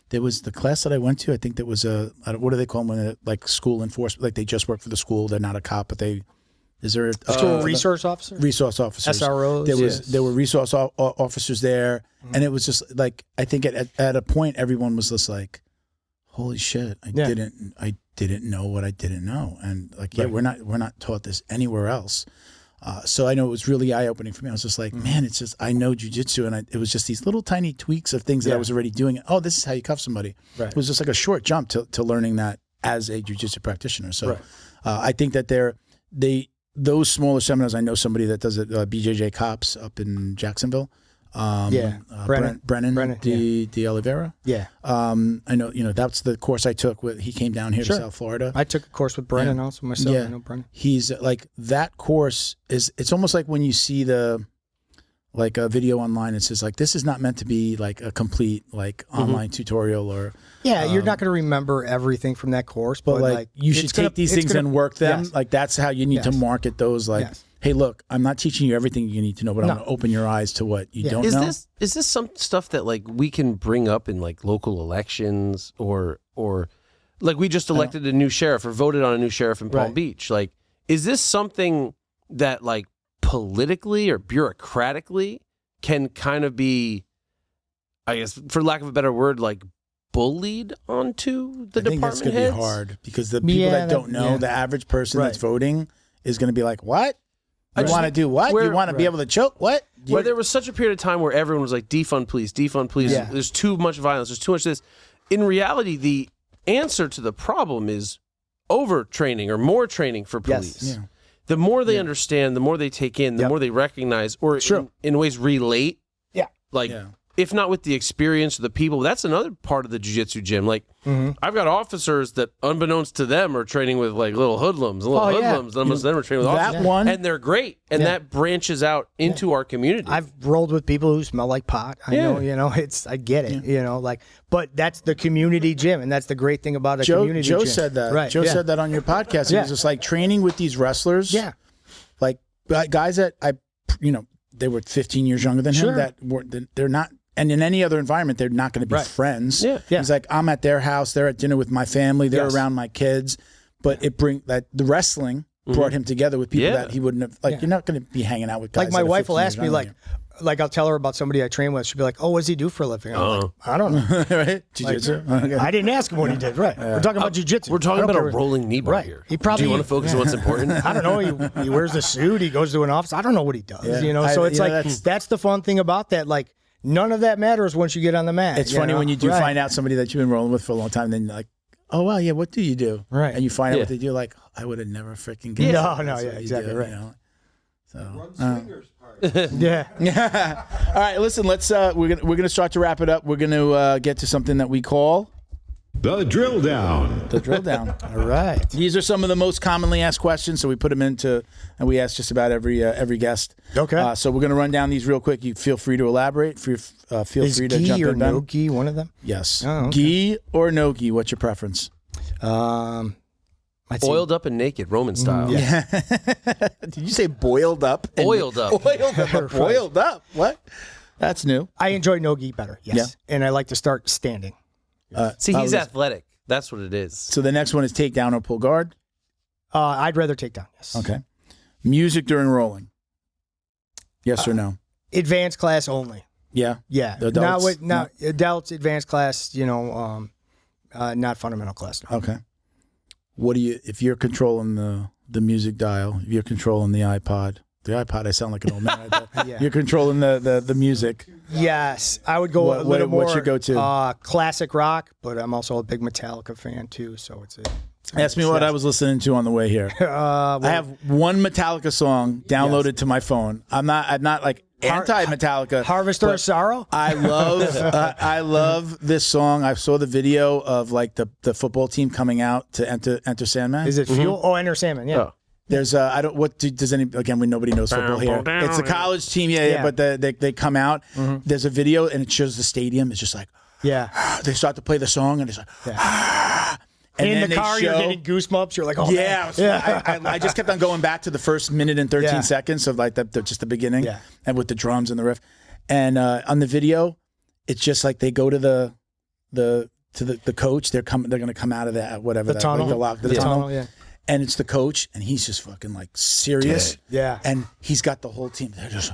there was the class that I went to, I think there was what do they call them when they're like school enforcement, like they just work for the school. They're not a cop, but is there a resource officer? Resource officers. SROs. There were resource officers there. And it was just like, I think at a point, everyone was just like, holy shit, I didn't know what I didn't know. And like, we're not taught this anywhere else. So I know it was really eye-opening for me. I was just like, man, it's just, I know jiu-jitsu, and it was just these little tiny tweaks of things that I was already doing. Oh, this is how you cuff somebody. Right. It was just like a short jump to learning that as a jiu-jitsu practitioner. So I think that those smaller seminars, I know somebody that does it, BJJ Cops up in Jacksonville. Brennan de Oliveira. Yeah. I know, that's the course I took he came down here to South Florida. I took a course with Brennan also myself. Yeah. I know Brennan. He's like, that course it's almost like when you see a video online, it says like, this is not meant to be like a complete online tutorial or. Yeah. You're not going to remember everything from that course, but like you should take these things and work them. Yes. Like that's how you need to market those. Like, hey, look, I'm not teaching you everything you need to know, but I'm going to open your eyes to what you don't know. Is this some stuff that like we can bring up in like local elections or like we just elected a new sheriff or voted on a new sheriff in Palm Beach? Like, is this something that like politically or bureaucratically can kind of be, I guess, for lack of a better word, like bullied onto the department heads? I think that's going to be hard because the people that don't know, the average person that's voting is going to be like, what? You want to do what? You want to be able to choke? What? Where there was such a period of time where everyone was like, defund police, defund police. Yeah. There's too much violence. There's too much this. In reality, the answer to the problem is overtraining or more training for police. Yes. Yeah. The more they understand, the more they take in, the more they recognize, or in ways relate. Yeah. Like, if not with the experience of the people, that's another part of the jiu-jitsu gym. Like, I've got officers that, unbeknownst to them, are training with like little hoodlums. Unbeknownst to them are training with officers. And they're great. And that branches out into our community. I've rolled with people who smell like pot. I know, I get it, but that's the community gym. And that's the great thing about a community gym. Joe said that. Right. Joe said that on your podcast. He was just like training with these wrestlers. Yeah. Like guys that they were 15 years younger than him. They're not. And in any other environment, they're not going to be friends. Yeah. He's like, I'm at their house. They're at dinner with my family. They're around my kids. But the wrestling brought him together with people that he wouldn't have. You're not going to be hanging out with guys. Like my wife will ask me, like I'll tell her about somebody I train with. She'll be like, "Oh, what does he do for a living?" I'm like, I don't know. Right? Jiu-jitsu. I didn't ask him what he did. Right? We're talking about jiu-jitsu. We're talking about a rolling knee bar here. He probably. Do you want to focus on what's important? I don't know. He wears the suit. He goes to an office. I don't know what he does. So it's that's the fun thing about that. Like, none of that matters once you get on the mat. It's funny when you do find out somebody that you've been rolling with for a long time, then you're like, oh, wow, yeah, what do you do? Right. And you find out what they do, like, I would have never freaking guessed. No, exactly right. So, Run swingers part. Yeah. All right, listen, let's, we're gonna start to wrap it up. We're going to get to something that we call the drill down. The drill down. All right. These are some of the most commonly asked questions, so we put them into, and we ask just about every guest. Okay. So we're going to run down these real quick. You feel free to elaborate. Feel free to jump in. Gi or no gi one of them? Yes. Oh, okay. Gi or no gi? What's your preference? Oiled up and naked, Roman style. Yeah. Did you say boiled up? Oiled up. Oiled up. Boiled up. What? That's new. I enjoy no gi better. Yes. Yeah. And I like to start standing. See, he's athletic. That's what it is. So the next one is takedown or pull guard? I'd rather take down, yes. Okay. Music during rolling? Yes or no? Advanced class only. Yeah? Yeah. The adults? Adults, advanced class, not fundamental class. No. Okay. What do you, if you're controlling the music dial, if you're controlling the iPod, I sound like an old man right there. You're controlling the music. Yes, I would go a little more. What's your go-to? Classic rock, but I'm also a big Metallica fan too. So it's Ask me what I was listening to on the way here. I have one Metallica song downloaded to my phone. I'm not like anti-Metallica. Harvester of Sorrow. I love this song. I saw the video of like the football team coming out to Enter Sandman. Is it Fuel? Oh, Enter Sandman. Yeah. Oh. There's nobody knows football here. It's a college team, but they come out. Mm-hmm. There's a video and it shows the stadium. It's just like, they start to play the song and it's like, and in the car you're getting goosebumps. You're like, oh man. I just kept on going back to the first minute and 13 seconds of like just the beginning, and with the drums and the riff. And on the video, it's just like they go to the coach. They're going to come out of that the tunnel, the tunnel. Yeah. And it's the coach, and he's just fucking like serious. Yeah. And he's got the whole team. They're just,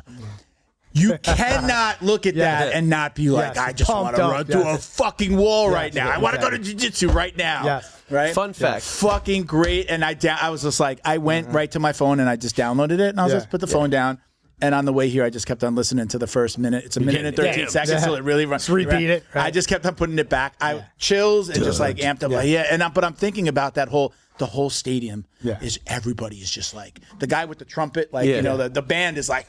You cannot look at that and not be like, I just want to run through a fucking wall right now. I want to go to jiu-jitsu right now. Yes. Right? Fun fact. Fucking great. And I was just like, I went right to my phone and I just downloaded it and I was just put the phone down. And on the way here, I just kept on listening to the first minute. It's a minute and 13 seconds, so it really runs. Just repeat it. Right. I just kept on putting it back. I chills and just like amped up. But I'm thinking about the whole stadium is everybody is just like the guy with the trumpet, like the band is like.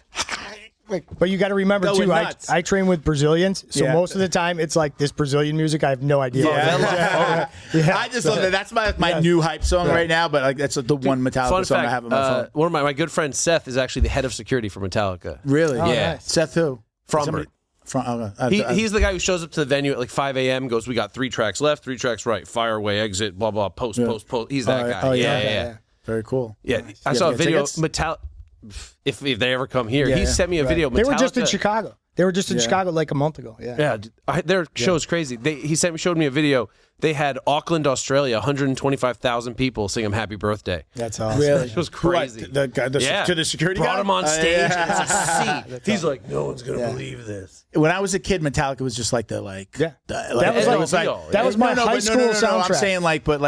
But you got to remember too, I train with Brazilians, so most of the time it's like this Brazilian music. I have no idea. I just love that. That's my new hype song right now. But like that's the one Metallica song I have on my phone. One of my good friends, Seth, is actually the head of security for Metallica. Really? Yeah. Nice. Seth who? Frombert. He's the guy who shows up to the venue at like 5 a.m. Goes, we got 3 tracks left, 3 tracks right, fire away, exit, blah blah, post. He's that guy. Yeah. Very cool. Yeah, I saw a video. Metallica. If they ever come here, he sent me a video. They were just in Chicago. They were just in Chicago like a month ago. Their show's crazy. He showed me a video. They had Auckland, Australia, 125,000 people sing him happy birthday. That's awesome. Really? It was crazy. To the security brought guy? him on stage. It's a seat. He's like, no one's gonna believe this. When I was a kid, Metallica was just like that was my high school soundtrack. I'm saying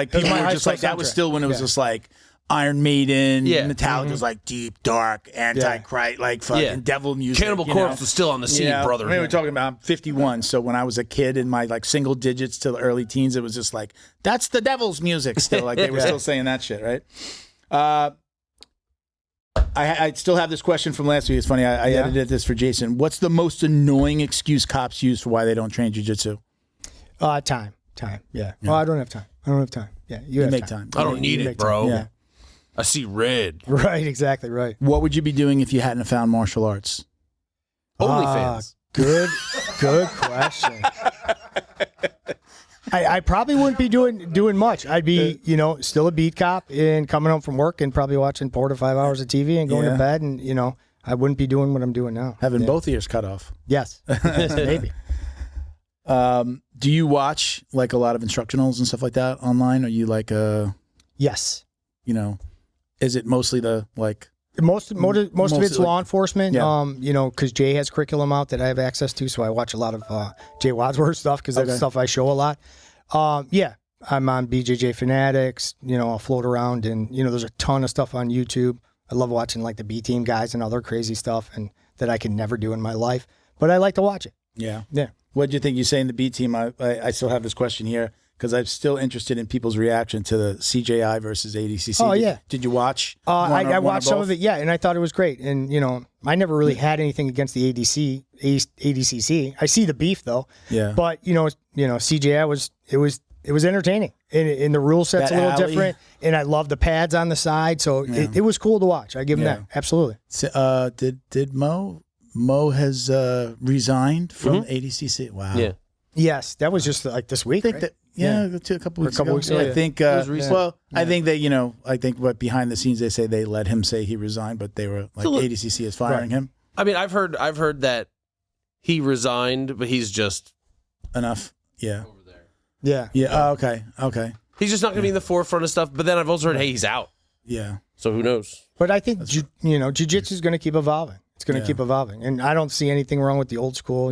people were just like that was still when it was just like Iron Maiden, Metallica was like deep, dark, anti-Christ, like fucking devil music. Cannibal Corpse was still on the scene, brother. I mean, we're talking about I'm 51, so when I was a kid in my like single digits to the early teens, it was just like that's the devil's music. Still, like they were still saying that shit, right? I still have this question from last week. It's funny. I edited this for Jason. What's the most annoying excuse cops use for why they don't train jiu-jitsu? Time. Yeah. Well, I don't have time. Yeah, you make time. I don't need it, bro. Yeah. I see red. Right, exactly right. What would you be doing if you hadn't found martial arts? OnlyFans. Good question. I probably wouldn't be doing much. I'd be, still a beat cop and coming home from work and probably watching 4 to 5 hours of TV and going to bed, and I wouldn't be doing what I'm doing now. Having both ears cut off. Yes, maybe. Do you watch like a lot of instructionals and stuff like that online? Are you like Yes. Is it mostly the like most of it's law enforcement? Because Jay has curriculum out that I have access to, so I watch a lot of Jay Wadsworth stuff because that's stuff I show a lot. I'm on BJJ Fanatics. I'll float around, and there's a ton of stuff on YouTube. I love watching like the B Team guys and other crazy stuff, and that I can never do in my life, but I like to watch it. Yeah. Yeah. What do you think? You say in the B Team? I still have this question here. Because I'm still interested in people's reaction to the CJI versus ADCC. Oh, yeah. Did you watch? I watched some of it, and I thought it was great. And, I never really had anything against the ADCC. I see the beef, though. Yeah. But, CJI was entertaining. And the rule set's a little different. And I love the pads on the side. So it was cool to watch. I give him that. Absolutely. So, did Mo has resigned from ADCC? Wow. Yeah. Yes. That was just like this week, right? A couple weeks ago. I think. I think that I think what behind the scenes they say they let him say he resigned, but they were like ADCC is firing him. I mean, I've heard that he resigned, but he's just enough. Yeah. Over there. Yeah. Yeah. Okay. He's just not going to be in the forefront of stuff. But then I've also heard, hey, he's out. Yeah. So who knows? But I think jiu-jitsu is going to keep evolving. It's going to keep evolving, and I don't see anything wrong with the old school.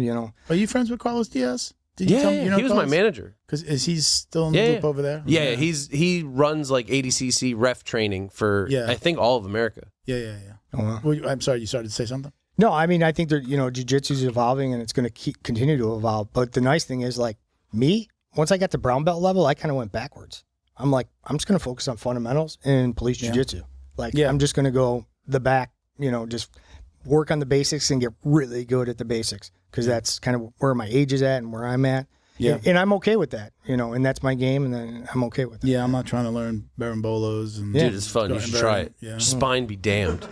Are you friends with Carlos Diaz? Did you tell me, he was my manager. Because is he still in the loop over there? Yeah, he runs like ADCC ref training for I think all of America. Yeah. Well, I'm sorry, you started to say something? No, I mean I think that jiu-jitsu is evolving and it's going to continue to evolve. But the nice thing is like me, once I got to brown belt level, I kind of went backwards. I'm like I'm just going to focus on fundamentals and police jiu-jitsu. I'm just going to go the back, just work on the basics and get really good at the basics. Because that's kind of where my age is at and where I'm at. Yeah. And I'm okay with that, and that's my game, and then I'm okay with it. Yeah, I'm not trying to learn barambolos. And dude, it's fun. You should try it. Yeah. Spine be damned.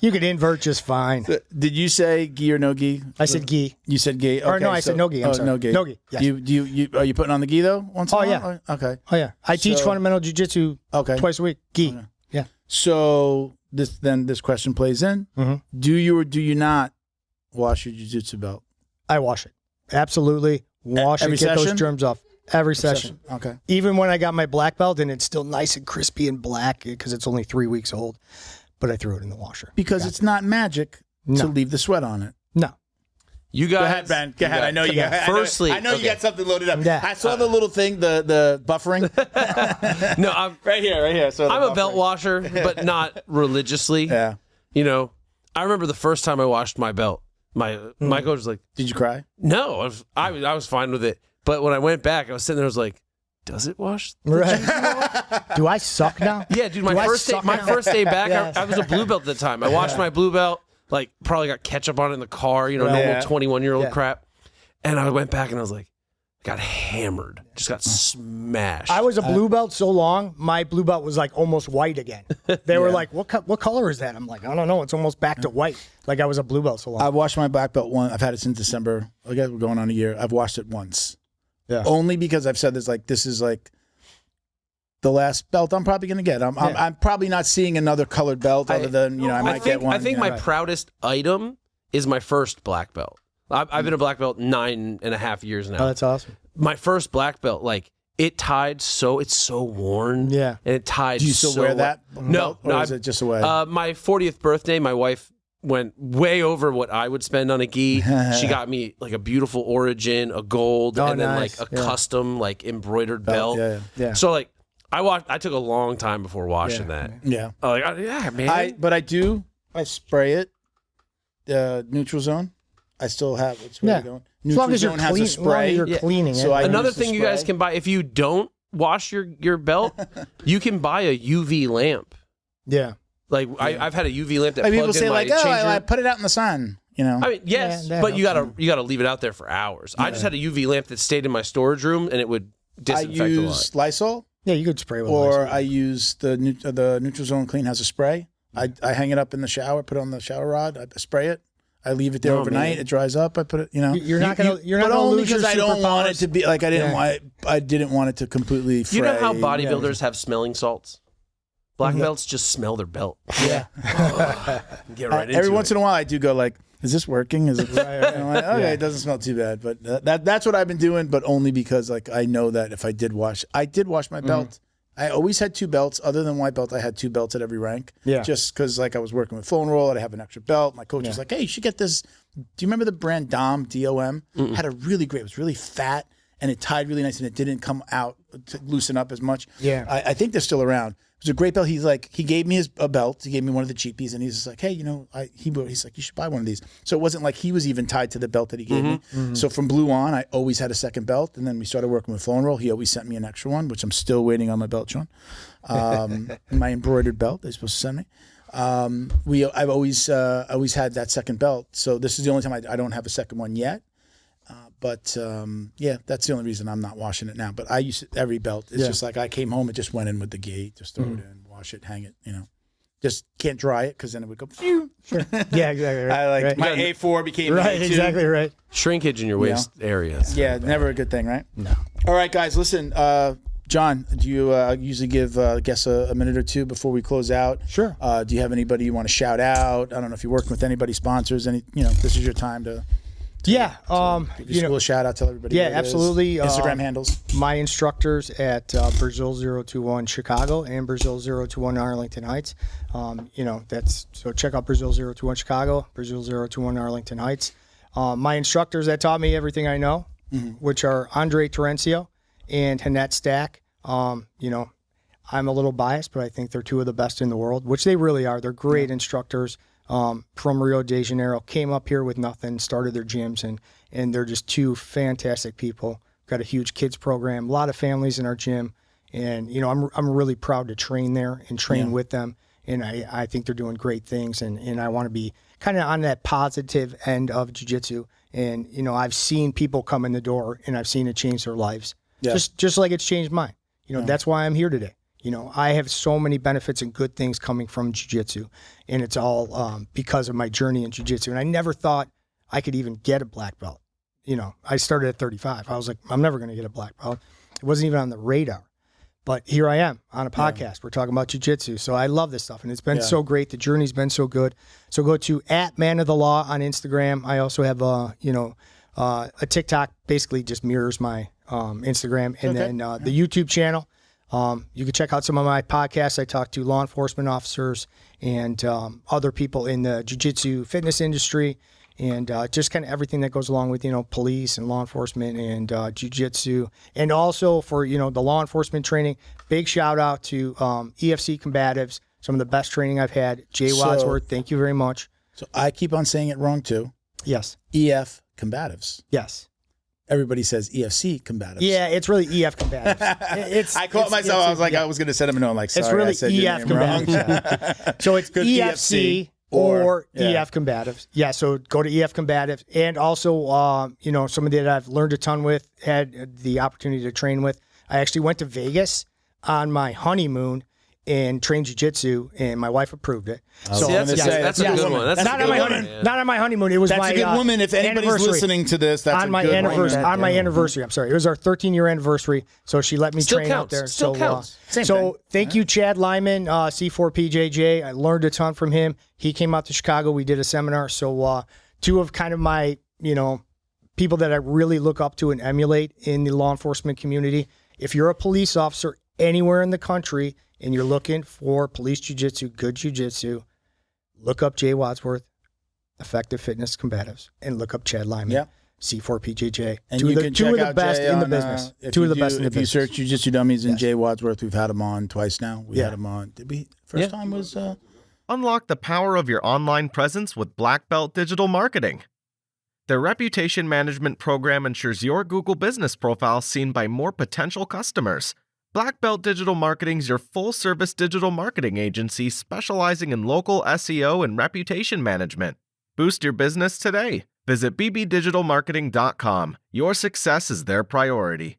You could invert just fine. So, did you say gi or no gi? I said gi. You said gi? Okay, or no, I said no gi. I'm sorry. No gi. No gi, yes. Are you putting on the gi, though, once in a while? Yeah. Okay. Oh, yeah. I teach fundamental jiu-jitsu twice a week. Gi. Okay. Yeah. So this question plays in. Mm-hmm. Do you or do you not wash your jiu-jitsu belt? I wash it. Absolutely. Wash it. Get those germs off. Every session. Okay. Even when I got my black belt and it's still nice and crispy and black because it's only 3 weeks old. but I threw it in the washer. Because it's not magic to leave the sweat on it. No. You guys, go ahead, Ben. Go ahead. I know you got. Firstly, I know you got something loaded up. Yeah. I saw the little thing, the buffering. No, I'm right here. So I'm a belt washer, but not religiously. Yeah. You know, I remember the first time I washed my belt. My coach was like, "Did you cry?" No, I was fine with it. But when I went back, I was sitting there. I was like, "Does it wash?" Right. Do I suck now? Yeah, dude. My first day back, Yes. I was a blue belt at the time. I washed my blue belt. Like, probably got ketchup on it in the car, normal 21-year-old crap. And I went back and I was like, got hammered. Just got smashed. I was a blue belt so long, my blue belt was like almost white again. They were like, what color is that? I'm like, I don't know. It's almost back to white. Like I was a blue belt so long. I've washed my black belt once. I've had it since December. I guess we're going on a year. I've washed it once. Yeah. Only because I've said this is like the last belt I'm probably going to get. I'm probably not seeing another colored belt other than, I might get one. I think my proudest item is my first black belt. I've been a black belt 9.5 years now. Oh, that's awesome. My first black belt, like, it tied it's so worn. Yeah. And it tied Do you still wear that? No. Or is it just away? My 40th birthday, my wife went way over what I would spend on a gi. She got me like a beautiful origin, a gold, and then nice. like a custom like embroidered belt. Yeah. So like I took a long time before washing that. Yeah. Man. I spray it. Neutral zone. I still have it. Going. As long as you're cleaning it. So another thing you guys can buy, if you don't wash your belt, you can buy a UV lamp. Yeah. Like I've had a UV lamp that people plugged say in my like, changer. I put it out in the sun. I mean, yes, but you gotta leave it out there for hours. I just had a UV lamp that stayed in my storage room, and it would disinfect a lot. I use Lysol. Yeah, you could spray with Or Lysol. I use the Neutral Zone Clean has a spray. I hang it up in the shower, put it on the shower rod, I spray it. I leave it there overnight. It dries up. I put it, You're not gonna lose your because I don't want it to be like I didn't want it to completely fray. You know how bodybuilders have smelling salts? Black belts just smell their belt. Yeah. Get right into Every it. once in a while I do go like, is this working? Is it I'm like, okay, it doesn't smell too bad. But that's what I've been doing, but only because like I know that if I did wash my belt. I always had two belts. Other than white belt, I had two belts at every rank. Yeah. Just because like I was working with flow and roll, I'd have an extra belt. My coach was like, hey, you should get this. Do you remember the brand Dom, D-O-M? Had a really great, it was really fat and it tied really nice and it didn't come out to loosen up as much. Yeah. I think they're still around. It was a great belt. He gave me a belt. He gave me one of the cheapies and he's just like, hey, he's like, you should buy one of these. So it wasn't like he was even tied to the belt that he gave me. So from Blue on, I always had a second belt. And then we started working with Flow and Roll. He always sent me an extra one, which I'm still waiting on my belt, Sean. My embroidered belt they're supposed to send me. I've always had that second belt. So this is the only time I don't have a second one yet. But that's the only reason I'm not washing it now. But I use every belt. It's just like I came home, it just went in with the gi. Just throw it in, wash it, hang it. Just can't dry it because then it would go. Phew. Sure. Yeah, exactly. Right. My A4 became right. A2. Exactly right. Shrinkage in your waist area. Yeah, never a good thing, right? No. All right, guys, listen. John, do you usually give guests a minute or two before we close out? Sure. Do you have anybody you want to shout out? I don't know if you're working with anybody, sponsors, this is your time to. Give your school a shout out, tell everybody. Yeah, absolutely. Instagram handles. My instructors at Brazil 021 Chicago and Brazil 021 Arlington Heights. So check out Brazil 021 Chicago, Brazil 021 Arlington Heights. My instructors that taught me everything I know, which are Andre Terencio and Hanette Stack. I'm a little biased, but I think they're two of the best in the world, which they really are. They're great instructors. From Rio de Janeiro, came up here with nothing, started their gyms, and they're just two fantastic people. Got a huge kids program, a lot of families in our gym, and I'm really proud to train there and train with them, and I think they're doing great things, and I want to be kind of on that positive end of jiu-jitsu, and I've seen people come in the door, and I've seen it change their lives, just like it's changed mine. That's why I'm here today. I have so many benefits and good things coming from jiu-jitsu, and it's all because of my journey in jiu-jitsu. And I never thought I could even get a black belt. I started at 35. I was like, I'm never going to get a black belt. It wasn't even on the radar. But here I am on a podcast. We're talking about jiu-jitsu. So I love this stuff, and it's been so great. The journey's been so good. So go to @manofthelaw on Instagram. I also have a TikTok, basically just mirrors my Instagram, and then the YouTube channel. You can check out some of my podcasts. I talk to law enforcement officers and other people in the jiu-jitsu fitness industry, and just kind of everything that goes along with, police and law enforcement and jiu-jitsu. And also for, the law enforcement training, big shout out to EFC Combatives, some of the best training I've had. Jay Wadsworth, thank you very much. So I keep on saying it wrong too. Yes. EF Combatives. Yes. Everybody says EFC Combatives. Yeah, it's really EF Combatives. I caught myself. I was like, I was going to send him a note. Like, sorry, it's really I said EF Combatives. So it's EFC or EF Combatives. Yeah, so go to EF Combatives. And also, somebody that I've learned a ton with, had the opportunity to train with. I actually went to Vegas on my honeymoon and trained jiu-jitsu, and my wife approved it. So that's a good one. That's not on my honeymoon. Not on my honeymoon. It was that's a good woman. If anybody's listening to this, that's on my anniversary. On my anniversary. I'm sorry. It was our 13-year anniversary. So she let me train out there. Still counts. Thank you, Chad Lyman, C4PJJ. I learned a ton from him. He came out to Chicago. We did a seminar. So two of kind of my people that I really look up to and emulate in the law enforcement community. If you're a police officer anywhere in the country and you're looking for police jiu-jitsu, good jiu-jitsu, look up Jay Wadsworth, Effective Fitness Combatives, and look up Chad Lyman, C4PJJ. And two of the best in the business. Two of the best in the business. If you search Jiu-Jitsu Dummies and Jay Wadsworth, we've had him on twice now. We had him on. Did we? First time was... Unlock the power of your online presence with Black Belt Digital Marketing. Their reputation management program ensures your Google business profile seen by more potential customers. Black Belt Digital Marketing is your full-service digital marketing agency specializing in local SEO and reputation management. Boost your business today. Visit bbdigitalmarketing.com. Your success is their priority.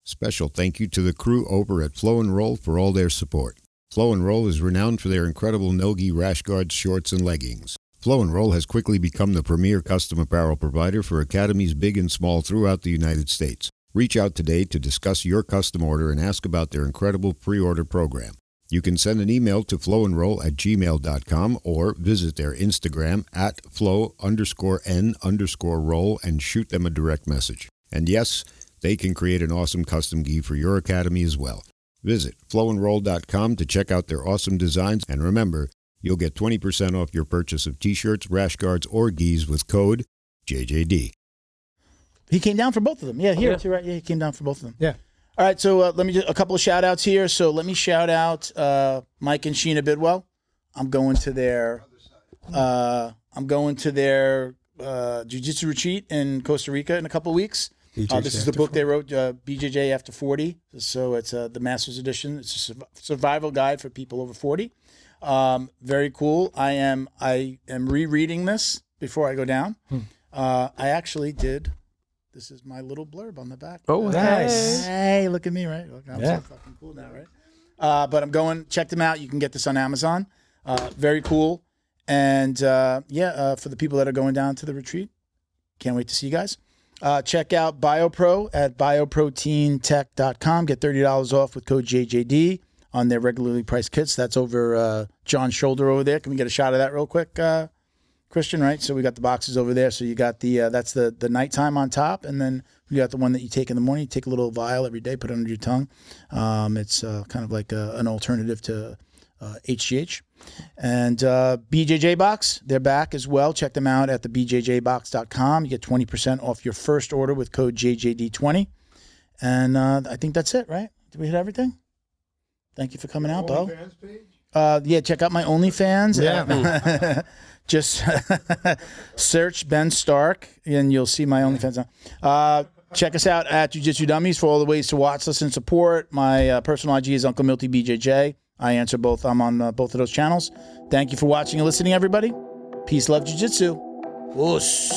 Special thank you to the crew over at Flow and Roll for all their support. Flow and Roll is renowned for their incredible no-gi rash guards, shorts, and leggings. Flow and Roll has quickly become the premier custom apparel provider for academies big and small throughout the United States. Reach out today to discuss your custom order and ask about their incredible pre-order program. You can send an email to flowandroll@gmail.com or visit their Instagram at flow_n_roll and shoot them a direct message. And yes, they can create an awesome custom gi for your academy as well. Visit flowandroll.com to check out their awesome designs, and remember, you'll get 20% off your purchase of t-shirts, rash guards, or gis with code JJD. He came down for both of them. Yeah, here too, right? Yeah, he came down for both of them. Yeah. All right, so let me do a couple of shout outs here. So let me shout out Mike and Sheena Bidwell. I'm going to their jiu-jitsu retreat in Costa Rica in a couple of weeks. This is the book they wrote, BJJ After 40. So it's the Master's Edition. It's a survival guide for people over 40. Very cool. I am rereading this before I go down. I actually did. This is my little blurb on the back. Oh, nice. Hey, look at me, right? Look, I'm so fucking cool now, right? But I'm going, check them out. You can get this on Amazon. Very cool. And for the people that are going down to the retreat, can't wait to see you guys. Check out BioPro at bioproteintech.com. Get $30 off with code JJD on their regularly priced kits. That's over John's shoulder over there. Can we get a shot of that real quick, Christian, right? So we got the boxes over there. So you got that's the nighttime on top, and then you got the one that you take in the morning. You take a little vial every day, put it under your tongue. It's kind of like an alternative to HGH. And BJJ Box, they're back as well. Check them out at the bjjbox.com. You get 20% off your first order with code JJD20. And I think that's it, right? Did we hit everything? Thank you for coming out, Bo. Check out my OnlyFans. Yeah. Just search Ben Stark, and you'll see my OnlyFans. Check us out at Jiu-Jitsu Dummies for all the ways to watch, listen, support. My personal IG is Uncle Milty BJJ. I answer both. I'm on both of those channels. Thank you for watching and listening, everybody. Peace, love, Jiu-Jitsu. Whoosh.